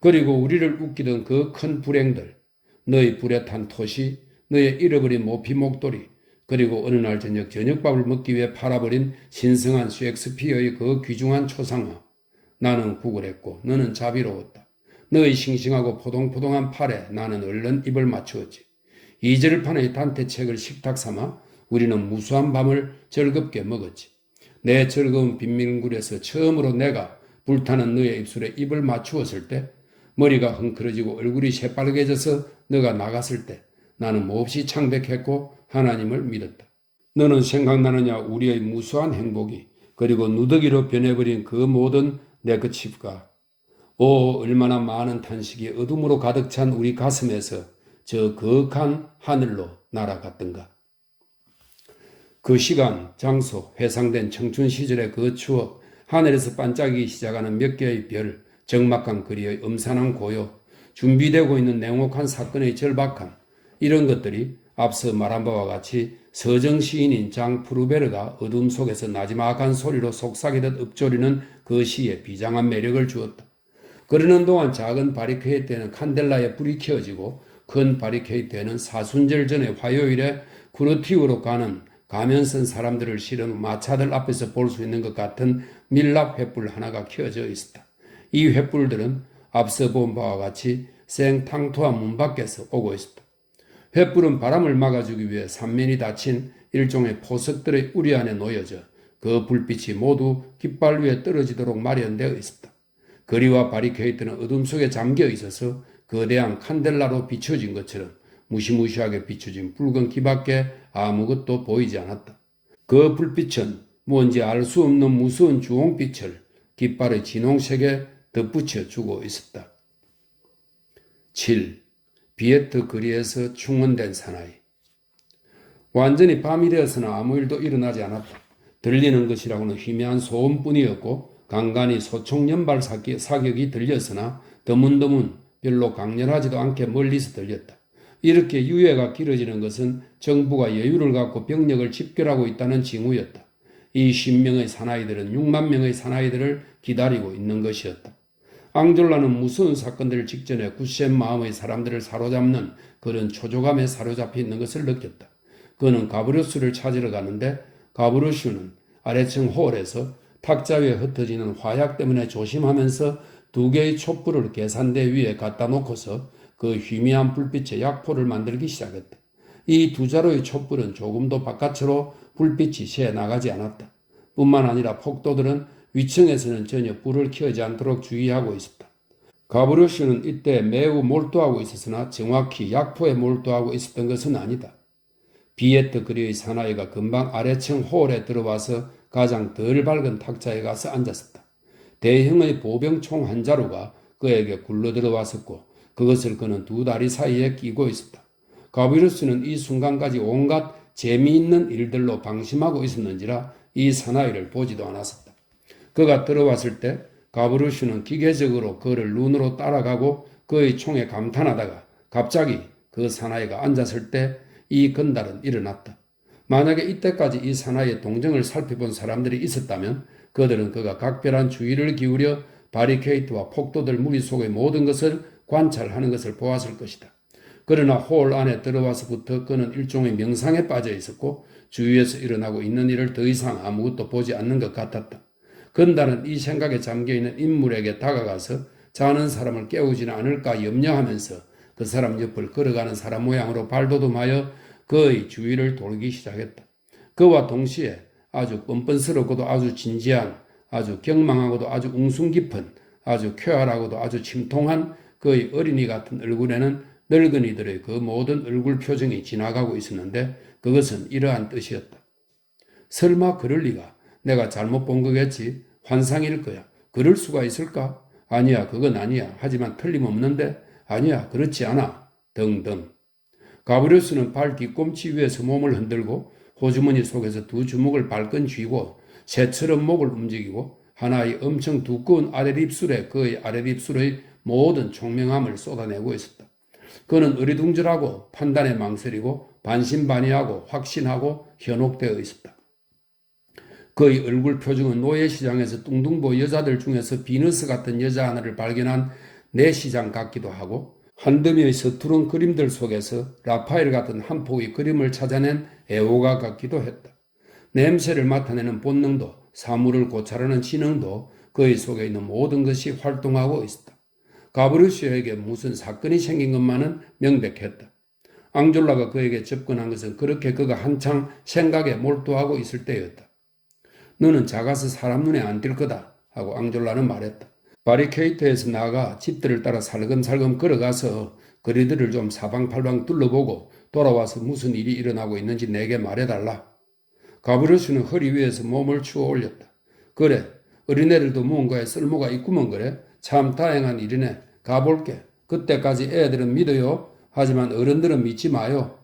그리고 우리를 웃기던 그 큰 불행들, 너의 불에 탄 토시, 너의 잃어버린 모피 목도리, 그리고 어느 날 저녁밥을 먹기 위해 팔아버린 신성한 셰익스피어의 그 귀중한 초상화. 나는 구걸했고 너는 자비로웠다. 너의 싱싱하고 포동포동한 팔에 나는 얼른 입을 맞추었지. 이절판의 단테책을 식탁 삼아 우리는 무수한 밤을 즐겁게 먹었지. 내 즐거운 빈민굴에서 처음으로 내가 불타는 너의 입술에 입을 맞추었을 때, 머리가 흥크러지고 얼굴이 새빨개져서 너가 나갔을 때 나는 몹시 창백했고 하나님을 믿었다. 너는 생각나느냐 우리의 무수한 행복이, 그리고 누더기로 변해버린 그 모든 네거칩과 얼마나 많은 탄식이 어둠으로 가득 찬 우리 가슴에서 저 거룩한 하늘로 날아갔던가. 그 시간, 장소, 회상된 청춘 시절의 그 추억, 하늘에서 반짝이기 시작하는 몇 개의 별, 적막한 거리의 음산한 고요, 준비되고 있는 냉혹한 사건의 절박함, 이런 것들이 앞서 말한 바와 같이 서정 시인인 장 프루베르가 어둠 속에서 나지막한 소리로 속삭이듯 읊조리는 그 시에 비장한 매력을 주었다. 그러는 동안 작은 바리케이트에는 칸델라에 불이 켜지고 큰 바리케이트에는 사순절 전에 화요일에 쿠르티우로 가는 가면 쓴 사람들을 실은 마차들 앞에서 볼 수 있는 것 같은 밀랍 횃불 하나가 켜져 있었다. 이 횃불들은 앞서 본 바와 같이 생탕투아 문 밖에서 오고 있었다. 횃불은 바람을 막아주기 위해 삼면이 닫힌 일종의 포석들의 우리 안에 놓여져 그 불빛이 모두 깃발 위에 떨어지도록 마련되어 있었다. 거리와 바리케이트는 어둠 속에 잠겨 있어서 거대한 칸델라로 비춰진 것처럼 무시무시하게 비춰진 붉은 기밖에 아무것도 보이지 않았다. 그 불빛은 뭔지 알 수 없는 무서운 주홍빛을 깃발의 진홍색에 덧붙여 주고 있었다. 7. 비에트 거리에서 충원된 사나이. 완전히 밤이 되어서는 아무 일도 일어나지 않았다. 들리는 것이라고는 희미한 소음뿐이었고 간간히 소총연발 사격이 들렸으나 드문드문 별로 강렬하지도 않게 멀리서 들렸다. 이렇게 유예가 길어지는 것은 정부가 여유를 갖고 병력을 집결하고 있다는 징후였다. 이 10명의 사나이들은 6만 명의 사나이들을 기다리고 있는 것이었다. 앙졸라는 무서운 사건들 직전에 굳센 마음의 사람들을 사로잡는 그런 초조감에 사로잡혀 있는 것을 느꼈다. 그는 가브루스를 찾으러 가는데 가브루슈는 아래층 홀에서 탁자 위에 흩어지는 화약 때문에 조심하면서 2개의 촛불을 계산대 위에 갖다 놓고서 그 희미한 불빛에 약포를 만들기 시작했다. 이 2자루의 촛불은 조금도 바깥으로 불빛이 새 나가지 않았다. 뿐만 아니라 폭도들은 위층에서는 전혀 불을 켜지 않도록 주의하고 있었다. 가브루슈는 이때 매우 몰두하고 있었으나 정확히 약포에 몰두하고 있었던 것은 아니다. 비에트 거리의 사나이가 금방 아래층 홀에 들어와서 가장 덜 밝은 탁자에 가서 앉았었다. 대형의 보병총 한 자루가 그에게 굴러들어왔었고 그것을 그는 2 다리 사이에 끼고 있었다. 가브루스는 이 순간까지 온갖 재미있는 일들로 방심하고 있었는지라 이 사나이를 보지도 않았었다. 그가 들어왔을 때 가브루슈는 기계적으로 그를 눈으로 따라가고 그의 총에 감탄하다가 갑자기 그 사나이가 앉았을 때 이 건달은 일어났다. 만약에 이때까지 이 사나이의 동정을 살펴본 사람들이 있었다면 그들은 그가 각별한 주의를 기울여 바리케이트와 폭도들 무리 속의 모든 것을 관찰하는 것을 보았을 것이다. 그러나 홀 안에 들어와서부터 그는 일종의 명상에 빠져 있었고 주위에서 일어나고 있는 일을 더 이상 아무것도 보지 않는 것 같았다. 건달은 이 생각에 잠겨있는 인물에게 다가가서 자는 사람을 깨우지는 않을까 염려하면서 그 사람 옆을 걸어가는 사람 모양으로 발돋움하여 그의 주위를 돌기 시작했다. 그와 동시에 아주 뻔뻔스럽고도 아주 진지한, 아주 경망하고도 아주 웅숭 깊은, 아주 쾌활하고도 아주 침통한 그의 어린이 같은 얼굴에는 늙은이들의 그 모든 얼굴 표정이 지나가고 있었는데 그것은 이러한 뜻이었다. 설마 그럴 리가. 내가 잘못 본 거겠지. 환상일 거야. 그럴 수가 있을까? 아니야, 그건 아니야. 하지만 틀림없는데? 아니야, 그렇지 않아. 등등. 가브리우스는 발 뒤꿈치 위에서 몸을 흔들고 호주머니 속에서 두 주먹을 발끈 쥐고 새처럼 목을 움직이고 하나의 엄청 두꺼운 아랫입술에 그의 아랫입술의 모든 총명함을 쏟아내고 있었다. 그는 어리둥절하고 판단에 망설이고 반신반의하고 확신하고 현혹되어 있었다. 그의 얼굴 표정은 노예시장에서 뚱뚱보 여자들 중에서 비너스 같은 여자 하나를 발견한 내시장 같기도 하고 한더미의 서투른 그림들 속에서 라파엘 같은 한 폭의 그림을 찾아낸 애호가 같기도 했다. 냄새를 맡아내는 본능도 사물을 고찰하는 지능도 그의 속에 있는 모든 것이 활동하고 있었다. 가브르시오에게 무슨 사건이 생긴 것만은 명백했다. 앙졸라가 그에게 접근한 것은 그렇게 그가 한창 생각에 몰두하고 있을 때였다. 너는 작아서 사람 눈에 안 띌 거다 하고 앙졸라는 말했다. 바리케이트에서 나가 집들을 따라 살금살금 걸어가서 거리들을 좀 사방팔방 둘러보고 돌아와서 무슨 일이 일어나고 있는지 내게 말해달라. 가브르슈는 허리 위에서 몸을 추어 올렸다. 그래, 어린애들도 무언가에 쓸모가 있구먼 그래. 참 다행한 일이네. 가볼게. 그때까지 애들은 믿어요. 하지만 어른들은 믿지 마요.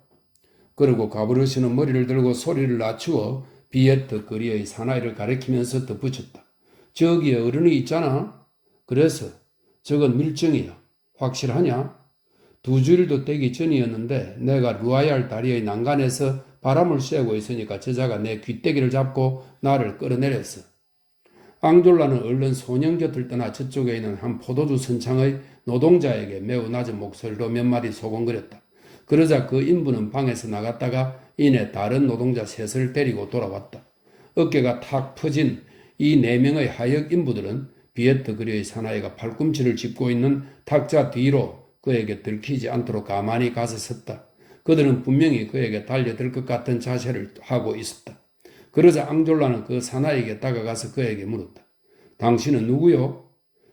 그리고 가브르슈는 머리를 들고 소리를 낮추어 비에트 거리의 사나이를 가리키면서 덧붙였다. 저기에 어른이 있잖아. 그래서 저건 밀정이야. 확실하냐? 2주일도 되기 전이었는데 내가 루아얄 다리의 난간에서 바람을 쐬고 있으니까 저자가 내 귀때기를 잡고 나를 끌어내렸어. 앙졸라는 얼른 소년 곁을 떠나 저쪽에 있는 한 포도주 선창의 노동자에게 매우 낮은 목소리로 몇 마디 소곤거렸다. 그러자 그 인부는 방에서 나갔다가 이내 다른 노동자 셋을 데리고 돌아왔다. 어깨가 탁 퍼진 이 4명의 하역 인부들은 비에트 거리의 사나이가 팔꿈치를 짚고 있는 탁자 뒤로 그에게 들키지 않도록 가만히 가서 섰다. 그들은 분명히 그에게 달려들 것 같은 자세를 하고 있었다. 그러자 앙졸라는 그 사나이에게 다가가서 그에게 물었다. 당신은 누구요?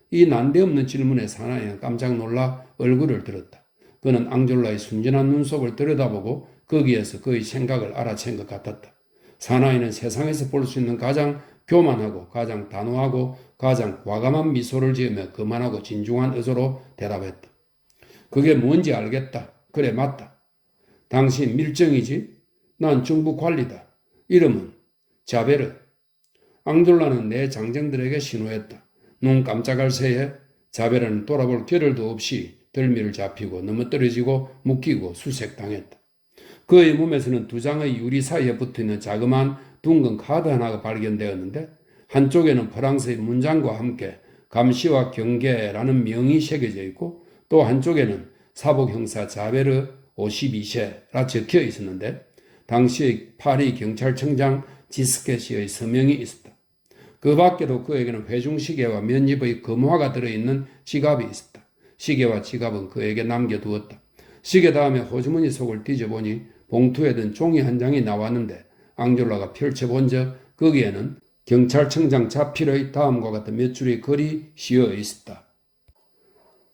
이 난데없는 질문에 사나이는 깜짝 놀라 얼굴을 들었다. 그는 앙졸라의 순진한 눈속을 들여다보고 거기에서 그의 생각을 알아챈 것 같았다. 사나이는 세상에서 볼 수 있는 가장 교만하고 가장 단호하고 가장 과감한 미소를 지으며 거만하고 진중한 어조로 대답했다. 그게 뭔지 알겠다. 그래 맞다. 당신 밀정이지? 난 정부 관리다. 이름은 자베르. 앙졸라는 내 장정들에게 신호했다. 눈 깜짝할 새에 자베르는 돌아볼 겨를도 없이 덜미를 잡히고 넘어떨어지고 묶이고 수색당했다. 그의 몸에서는 2장의 유리 사이에 붙어있는 자그마한 둥근 카드 하나가 발견되었는데 한쪽에는 프랑스의 문장과 함께 감시와 경계라는 명이 새겨져 있고 또 한쪽에는 사복형사 자베르 52세라 적혀 있었는데 당시의 파리 경찰청장 지스케시의 서명이 있었다. 그 밖에도 그에게는 회중시계와 몇 잎의 금화가 들어있는 지갑이 있었다. 시계와 지갑은 그에게 남겨두었다. 시계 다음에 호주머니 속을 뒤져보니 봉투에 든 종이 한 장이 나왔는데 앙졸라가 펼쳐본 적 거기에는 경찰청장 자필의 다음과 같은 몇 줄의 글이 씌어 있었다.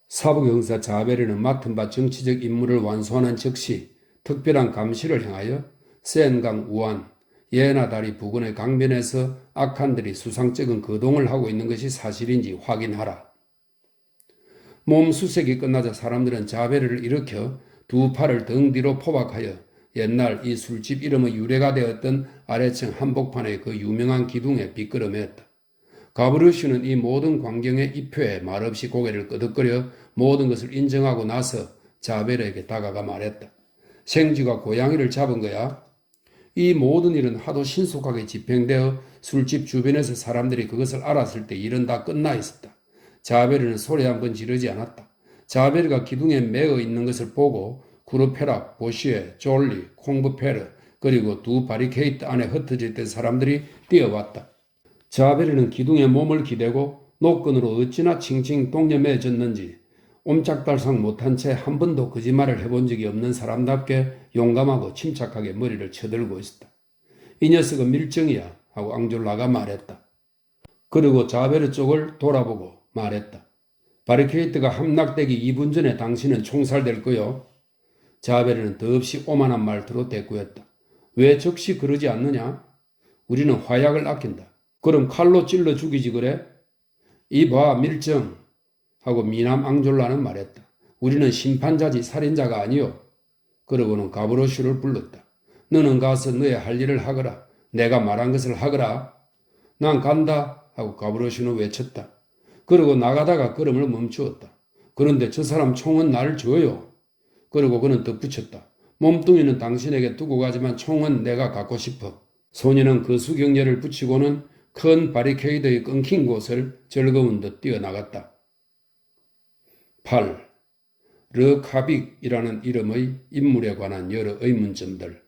사복형사 자베르는 맡은 바 정치적 임무를 완수하는 즉시 특별한 감시를 행하여 센강 우안, 예나 다리 부근의 강변에서 악한들이 수상쩍은 거동을 하고 있는 것이 사실인지 확인하라. 몸 수색이 끝나자 사람들은 자베르를 일으켜 두 팔을 등 뒤로 포박하여 옛날 이 술집 이름의 유래가 되었던 아래층 한복판의 그 유명한 기둥에 빗끌어맸다. 가브르슈는 이 모든 광경의 입회에 말없이 고개를 끄덕거려 모든 것을 인정하고 나서 자베르에게 다가가 말했다. 생쥐가 고양이를 잡은 거야? 이 모든 일은 하도 신속하게 집행되어 술집 주변에서 사람들이 그것을 알았을 때 일은 다 끝나 있었다. 자베르는 소리 한 번 지르지 않았다. 자베르가 기둥에 매어 있는 것을 보고 쿠르페락, 보시에, 졸리, 콩브페르 그리고 두 바리케이트 안에 흩어져 있던 사람들이 뛰어왔다. 자베르는 기둥에 몸을 기대고 노끈으로 어찌나 칭칭 동여매졌는지 옴짝달싹 못한 채 한 번도 거짓말을 해본 적이 없는 사람답게 용감하고 침착하게 머리를 쳐들고 있었다. 이 녀석은 밀정이야 하고 앙졸라가 말했다. 그리고 자베르 쪽을 돌아보고 말했다. 바리케이트가 함락되기 2분 전에 당신은 총살될 거요. 자베르는 더없이 오만한 말투로 대꾸했다. 왜 즉시 그러지 않느냐? 우리는 화약을 아낀다. 그럼 칼로 찔러 죽이지 그래? 이봐 밀정 하고 미남 앙졸라는 말했다. 우리는 심판자지 살인자가 아니요. 그러고는 가브르슈를 불렀다. 너는 가서 너의 할 일을 하거라. 내가 말한 것을 하거라. 난 간다 하고 가브로시는 외쳤다. 그러고 나가다가 걸음을 멈추었다. 그런데 저 사람 총은 나를 줘요. 그리고 그는 덧붙였다. 몸뚱이는 당신에게 두고 가지만 총은 내가 갖고 싶어. 소년은 그 수경례를 붙이고는 큰 바리케이드의 끊긴 곳을 즐거운 듯 뛰어나갔다. 8. 르카빅이라는 이름의 인물에 관한 여러 의문점들.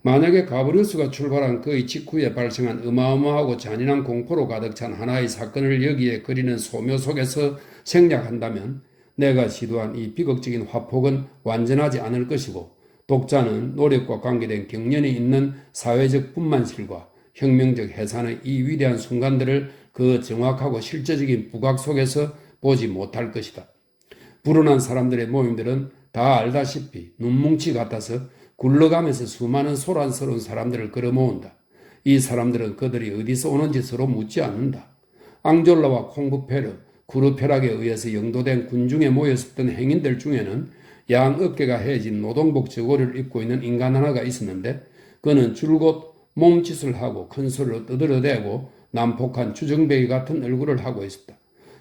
만약에 가브리우스가 출발한 그의 직후에 발생한 어마어마하고 잔인한 공포로 가득 찬 하나의 사건을 여기에 그리는 소묘 속에서 생략한다면 내가 시도한 이 비극적인 화폭은 완전하지 않을 것이고 독자는 노력과 관계된 경련이 있는 사회적 분만실과 혁명적 해산의 이 위대한 순간들을 그 정확하고 실제적인 부각 속에서 보지 못할 것이다. 불운한 사람들의 모임들은 다 알다시피 눈뭉치 같아서 굴러가면서 수많은 소란스러운 사람들을 걸어모은다. 이 사람들은 그들이 어디서 오는지 서로 묻지 않는다. 앙졸라와 콩부페르, 구르페락에 의해서 영도된 군중에 모였었던 행인들 중에는 양 어깨가 해진 노동복 저고리를 입고 있는 인간 하나가 있었는데 그는 줄곧 몸짓을 하고 큰 소리로 떠들어대고 난폭한 주정뱅이 같은 얼굴을 하고 있었다.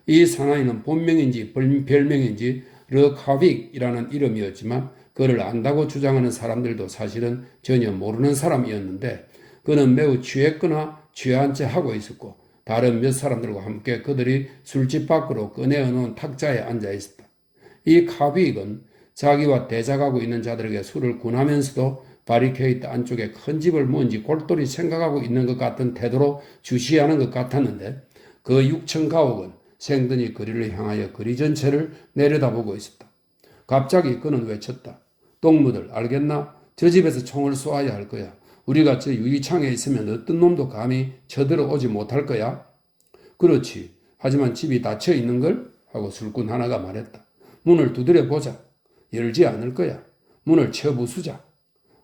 이 사나이는 본명인지 별명인지 르카빅이라는 이름이었지만 그를 안다고 주장하는 사람들도 사실은 전혀 모르는 사람이었는데 그는 매우 취했거나 취한 채 하고 있었고 다른 몇 사람들과 함께 그들이 술집 밖으로 꺼내어놓은 탁자에 앉아 있었다. 이 카빅은 자기와 대작하고 있는 자들에게 술을 권하면서도 바리케이트 안쪽에 큰 집을 뭔지 골똘히 생각하고 있는 것 같은 태도로 주시하는 것 같았는데 그 6천 가옥은 생든이 거리를 향하여 거리 전체를 내려다보고 있었다. 갑자기 그는 외쳤다. 동무들 알겠나? 저 집에서 총을 쏘아야 할 거야. 우리가 저 유리창에 있으면 어떤 놈도 감히 쳐들어오지 못할 거야. 그렇지. 하지만 집이 닫혀 있는 걸? 하고 술꾼 하나가 말했다. 문을 두드려 보자. 열지 않을 거야. 문을 쳐 부수자.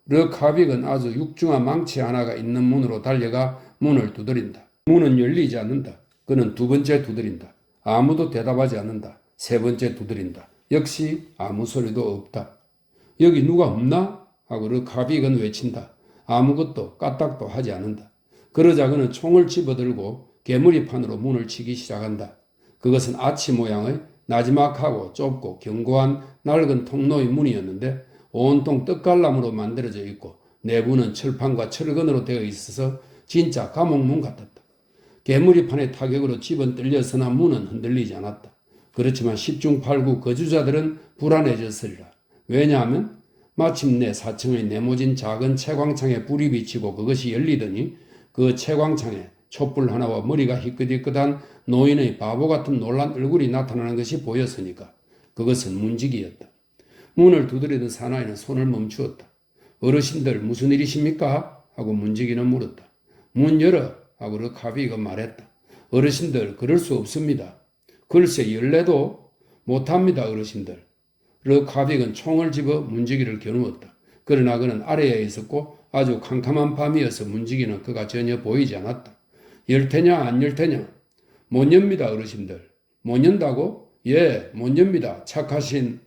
르카빅은 아주 육중한 망치 하나가 있는 문으로 달려가 문을 두드린다. 문은 열리지 않는다. 그는 두 번째 두드린다. 아무도 대답하지 않는다. 세 번째 두드린다. 역시 아무 소리도 없다. 여기 누가 없나? 하고 르카빅은 외친다. 아무것도 까딱도 하지 않는다. 그러자 그는 총을 집어들고 개무리판으로 문을 치기 시작한다. 그것은 아치 모양의 나지막하고 좁고 견고한 낡은 통로의 문이었는데 온통 떡갈나무로 만들어져 있고 내부는 철판과 철근으로 되어 있어서 진짜 감옥문 같았다. 개무리판의 타격으로 집은 뚫려서나 문은 흔들리지 않았다. 그렇지만 10중 8구 거주자들은 불안해졌으리라. 왜냐하면 마침내 4층의 네모진 작은 채광창에 불이 비치고 그것이 열리더니 그 채광창에 촛불 하나와 머리가 희끗희끗한 노인의 바보 같은 놀란 얼굴이 나타나는 것이 보였으니까 그것은 문지기였다. 문을 두드리던 사나이는 손을 멈추었다. 어르신들 무슨 일이십니까? 하고 문지기는 물었다. 문 열어! 하고 르카비가 말했다. 어르신들 그럴 수 없습니다. 글쎄 열래도 못합니다 어르신들. 르카빅은 총을 집어 문지기를 겨누었다. 그러나 그는 아래에 있었고 아주 캄캄한 밤이어서 문지기는 그가 전혀 보이지 않았다. 열 테냐 안 열 테냐? 못 엽니다 어르신들. 못 연다고? 예, 못 엽니다. 착하신.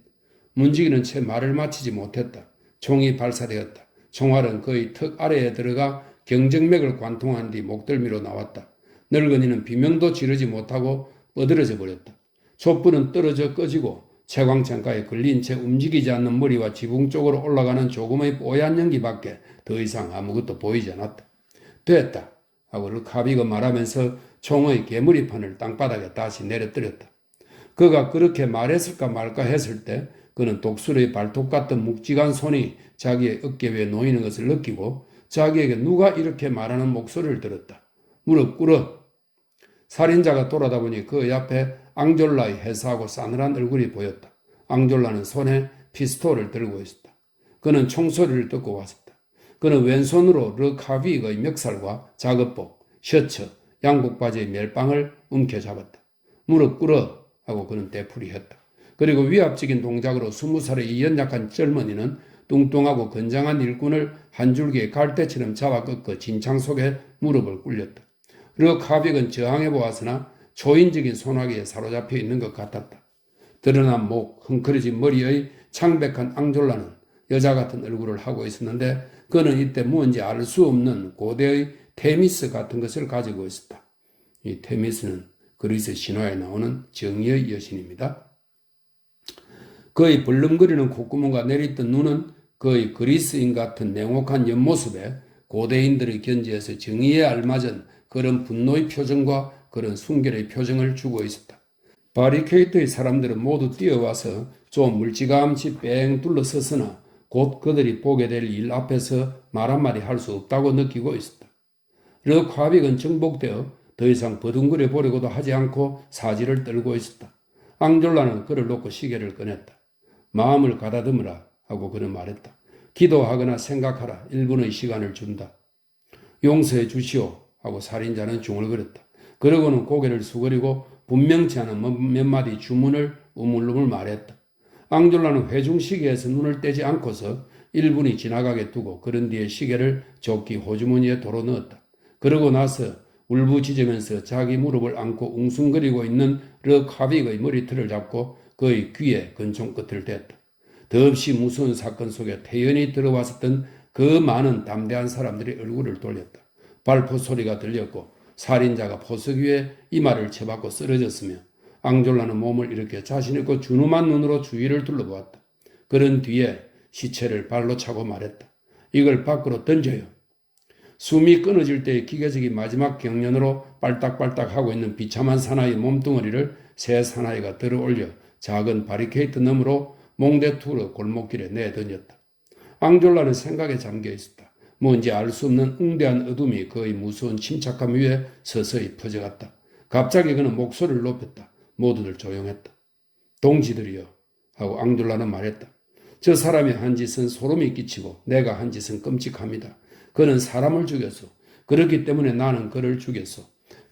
문지기는 채 말을 마치지 못했다. 총이 발사되었다. 총알은 그의 턱 아래에 들어가 경정맥을 관통한 뒤 목덜미로 나왔다. 늙은이는 비명도 지르지 못하고 뻗어져 버렸다. 촛불은 떨어져 꺼지고 채광창가에 걸린 채 움직이지 않는 머리와 지붕 쪽으로 올라가는 조금의 뽀얀 연기밖에 더 이상 아무것도 보이지 않았다. 됐다 하고 르카비가 말하면서 총의 개무리판을 땅바닥에 다시 내려뜨렸다. 그가 그렇게 말했을까 말까 했을 때 그는 독수리의 발톱 같은 묵직한 손이 자기의 어깨 위에 놓이는 것을 느끼고 자기에게 누가 이렇게 말하는 목소리를 들었다. 무릎 꿇어. 살인자가 돌아다 보니 그 옆에 앙졸라의 해사하고 싸늘한 얼굴이 보였다. 앙졸라는 손에 피스톨을 들고 있었다. 그는 총소리를 듣고 왔었다. 그는 왼손으로 르카빅의 멱살과 작업복, 셔츠, 양복바지의 멜빵을 움켜잡았다. 무릎 꿇어 하고 그는 되풀이했다. 그리고 위압적인 동작으로 20살의 이 연약한 젊은이는 뚱뚱하고 건장한 일꾼을 한 줄기의 갈대처럼 잡아 꺾어 진창 속에 무릎을 꿇렸다. 르카빅은 저항해 보았으나 초인적인 소나기에 사로잡혀 있는 것 같았다. 드러난 목, 흥크러진 머리의 창백한 앙졸라는 여자 같은 얼굴을 하고 있었는데 그는 이때 뭔지 알 수 없는 고대의 테미스 같은 것을 가지고 있었다. 이 테미스는 그리스 신화에 나오는 정의의 여신입니다. 그의 벌름거리는 콧구멍과 내리뜬 눈은 그의 그리스인 같은 냉혹한 옆모습에 고대인들의 견지에서 정의에 알맞은 그런 분노의 표정과 그런 순결의 표정을 주고 있었다. 바리케이트의 사람들은 모두 뛰어와서 좀 물지감치 뺑 둘러섰으나 곧 그들이 보게 될 일 앞에서 말 한마디 할 수 없다고 느끼고 있었다. 르콰빅은 정복되어 더 이상 버둥거려 보려고도 하지 않고 사지를 떨고 있었다. 앙졸라는 그를 놓고 시계를 꺼냈다. 마음을 가다듬으라 하고 그는 말했다. 기도하거나 생각하라. 1분의 시간을 준다. 용서해 주시오 하고 살인자는 중얼거렸다. 그러고는 고개를 수그리고 분명치 않은 몇 마디 주문을 우물우물 말했다. 앙졸라는 회중시계에서 눈을 떼지 않고서 1분이 지나가게 두고 그런 뒤에 시계를 조끼 호주머니에 도로 넣었다. 그러고 나서 울부짖으면서 자기 무릎을 안고 웅숭거리고 있는 르카빅의 머리털을 잡고 그의 귀에 근총 끝을 댔다. 더없이 무서운 사건 속에 태연히 들어왔었던 그 많은 담대한 사람들이 얼굴을 돌렸다. 발포 소리가 들렸고 살인자가 포석 위에 이마를 쳐박고 쓰러졌으며 앙졸라는 몸을 일으켜 자신있고 준엄한 눈으로 주위를 둘러보았다. 그런 뒤에 시체를 발로 차고 말했다. 이걸 밖으로 던져요. 숨이 끊어질 때의 기계적인 마지막 경련으로 빨딱빨딱 하고 있는 비참한 사나이의 몸뚱어리를 새 사나이가 들어올려 작은 바리케이트 너머로 몽대투르 골목길에 내던졌다. 앙졸라는 생각에 잠겨 있었다. 뭔지 알 수 없는 웅대한 어둠이 그의 무서운 침착함 위에 서서히 퍼져갔다. 갑자기 그는 목소리를 높였다. 모두들 조용했다. 동지들이여 하고 앙졸라는 말했다. 저 사람이 한 짓은 소름이 끼치고 내가 한 짓은 끔찍합니다. 그는 사람을 죽였어. 그렇기 때문에 나는 그를 죽였어.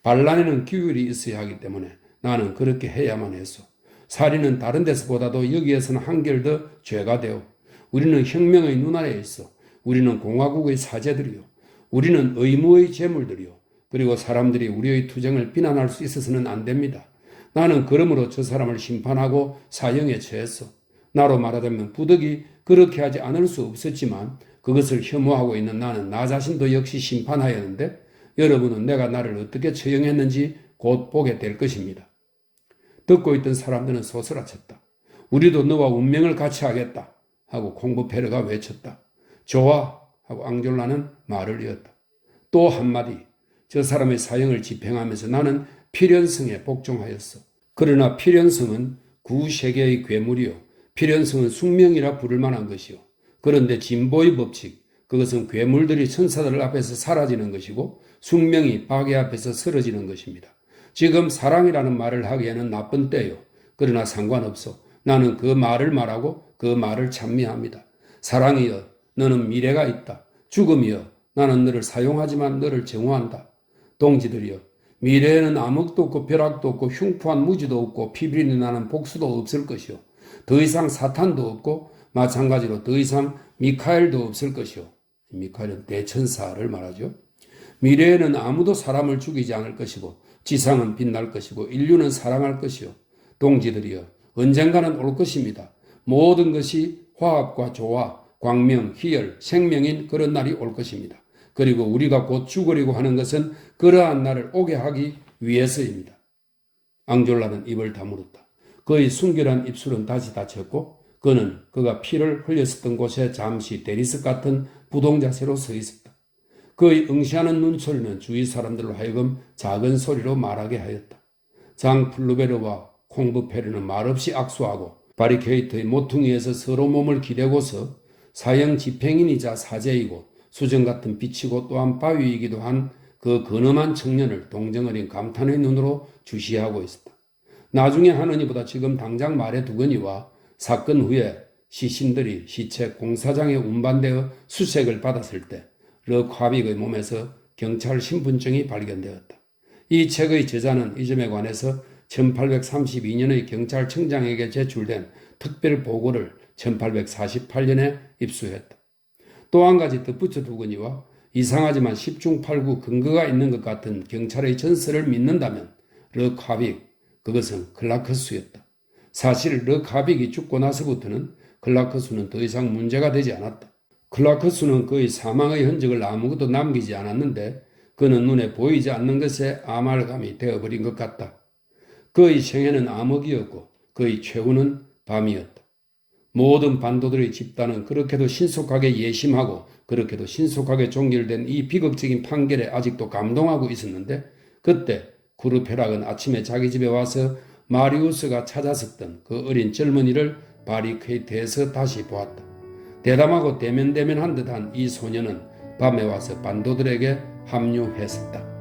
반란에는 규율이 있어야 하기 때문에 나는 그렇게 해야만 했어. 살인은 다른 데서보다도 여기에서는 한결 더 죄가 되어. 우리는 혁명의 눈아래에 있어. 우리는 공화국의 사제들이요. 우리는 의무의 제물들이요. 그리고 사람들이 우리의 투쟁을 비난할 수 있어서는 안 됩니다. 나는 그러므로 저 사람을 심판하고 사형에 처했어. 나로 말하자면 부득이 그렇게 하지 않을 수 없었지만 그것을 혐오하고 있는 나는 나 자신도 역시 심판하였는데 여러분은 내가 나를 어떻게 처형했는지 곧 보게 될 것입니다. 듣고 있던 사람들은 소스라쳤다. 우리도 너와 운명을 같이 하겠다 하고 콩부페르가 외쳤다. 좋아 하고 앙졸라는 말을 이었다. 또 한마디. 저 사람의 사형을 집행하면서 나는 필연성에 복종하였어. 그러나 필연성은 구세계의 괴물이요. 필연성은 숙명이라 부를 만한 것이요. 그런데 진보의 법칙, 그것은 괴물들이 천사들 앞에서 사라지는 것이고 숙명이 파괴 앞에서 쓰러지는 것입니다. 지금 사랑이라는 말을 하기에는 나쁜 때요. 그러나 상관없어. 나는 그 말을 말하고 그 말을 찬미합니다. 사랑이여, 너는 미래가 있다. 죽음이여, 나는 너를 사용하지만 너를 정오한다. 동지들이여, 미래에는 암흑도 없고 벼락도 없고 흉포한 무지도 없고 피비린내 나는 복수도 없을 것이요. 더 이상 사탄도 없고 마찬가지로 더 이상 미카엘도 없을 것이요. 미카엘은 대천사를 말하죠. 미래에는 아무도 사람을 죽이지 않을 것이고 지상은 빛날 것이고 인류는 사랑할 것이요. 동지들이여, 언젠가는 올 것입니다. 모든 것이 화합과 조화, 광명, 희열, 생명인 그런 날이 올 것입니다. 그리고 우리가 곧 죽으려고 하는 것은 그러한 날을 오게 하기 위해서입니다. 앙졸라는 입을 다물었다. 그의 순결한 입술은 다시 닫혔고 그는 그가 피를 흘렸었던 곳에 잠시 대리석 같은 부동자세로 서 있었다. 그의 응시하는 눈초리는 주위 사람들로 하여금 작은 소리로 말하게 하였다. 장 플루베르와 콩부페르는 말없이 악수하고 바리케이트의 모퉁이에서 서로 몸을 기대고서 사형 집행인이자 사제이고 수정 같은 빛이고 또한 바위이기도 한 그 근엄한 청년을 동정어린 감탄의 눈으로 주시하고 있었다. 나중에 하느니보다 지금 당장 말해 두거니와 사건 후에 시신들이 시체 공사장에 운반되어 수색을 받았을 때 르콰빅의 몸에서 경찰 신분증이 발견되었다. 이 책의 저자는 이 점에 관해서 1832년의 경찰청장에게 제출된 특별 보고를 1848년에 입수했다. 또 한 가지 덧붙여 두거니와 이상하지만 10중 8구 근거가 있는 것 같은 경찰의 전설을 믿는다면 르콰빅, 그것은 클라크수였다. 사실 르콰빅이 죽고 나서부터는 클라크수는 더 이상 문제가 되지 않았다. 클라크스는 그의 사망의 흔적을 아무것도 남기지 않았는데 그는 눈에 보이지 않는 것에 아말감이 되어버린 것 같다. 그의 생애는 암흑이었고 그의 최후는 밤이었다. 모든 반도들의 집단은 그렇게도 신속하게 예심하고 그렇게도 신속하게 종결된 이 비극적인 판결에 아직도 감동하고 있었는데 그때 구르페락은 아침에 자기 집에 와서 마리우스가 찾았었던 그 어린 젊은이를 바리케이트에서 다시 보았다. 대담하고 대면대면한 듯한 이 소녀는 밤에 와서 반도들에게 합류했었다.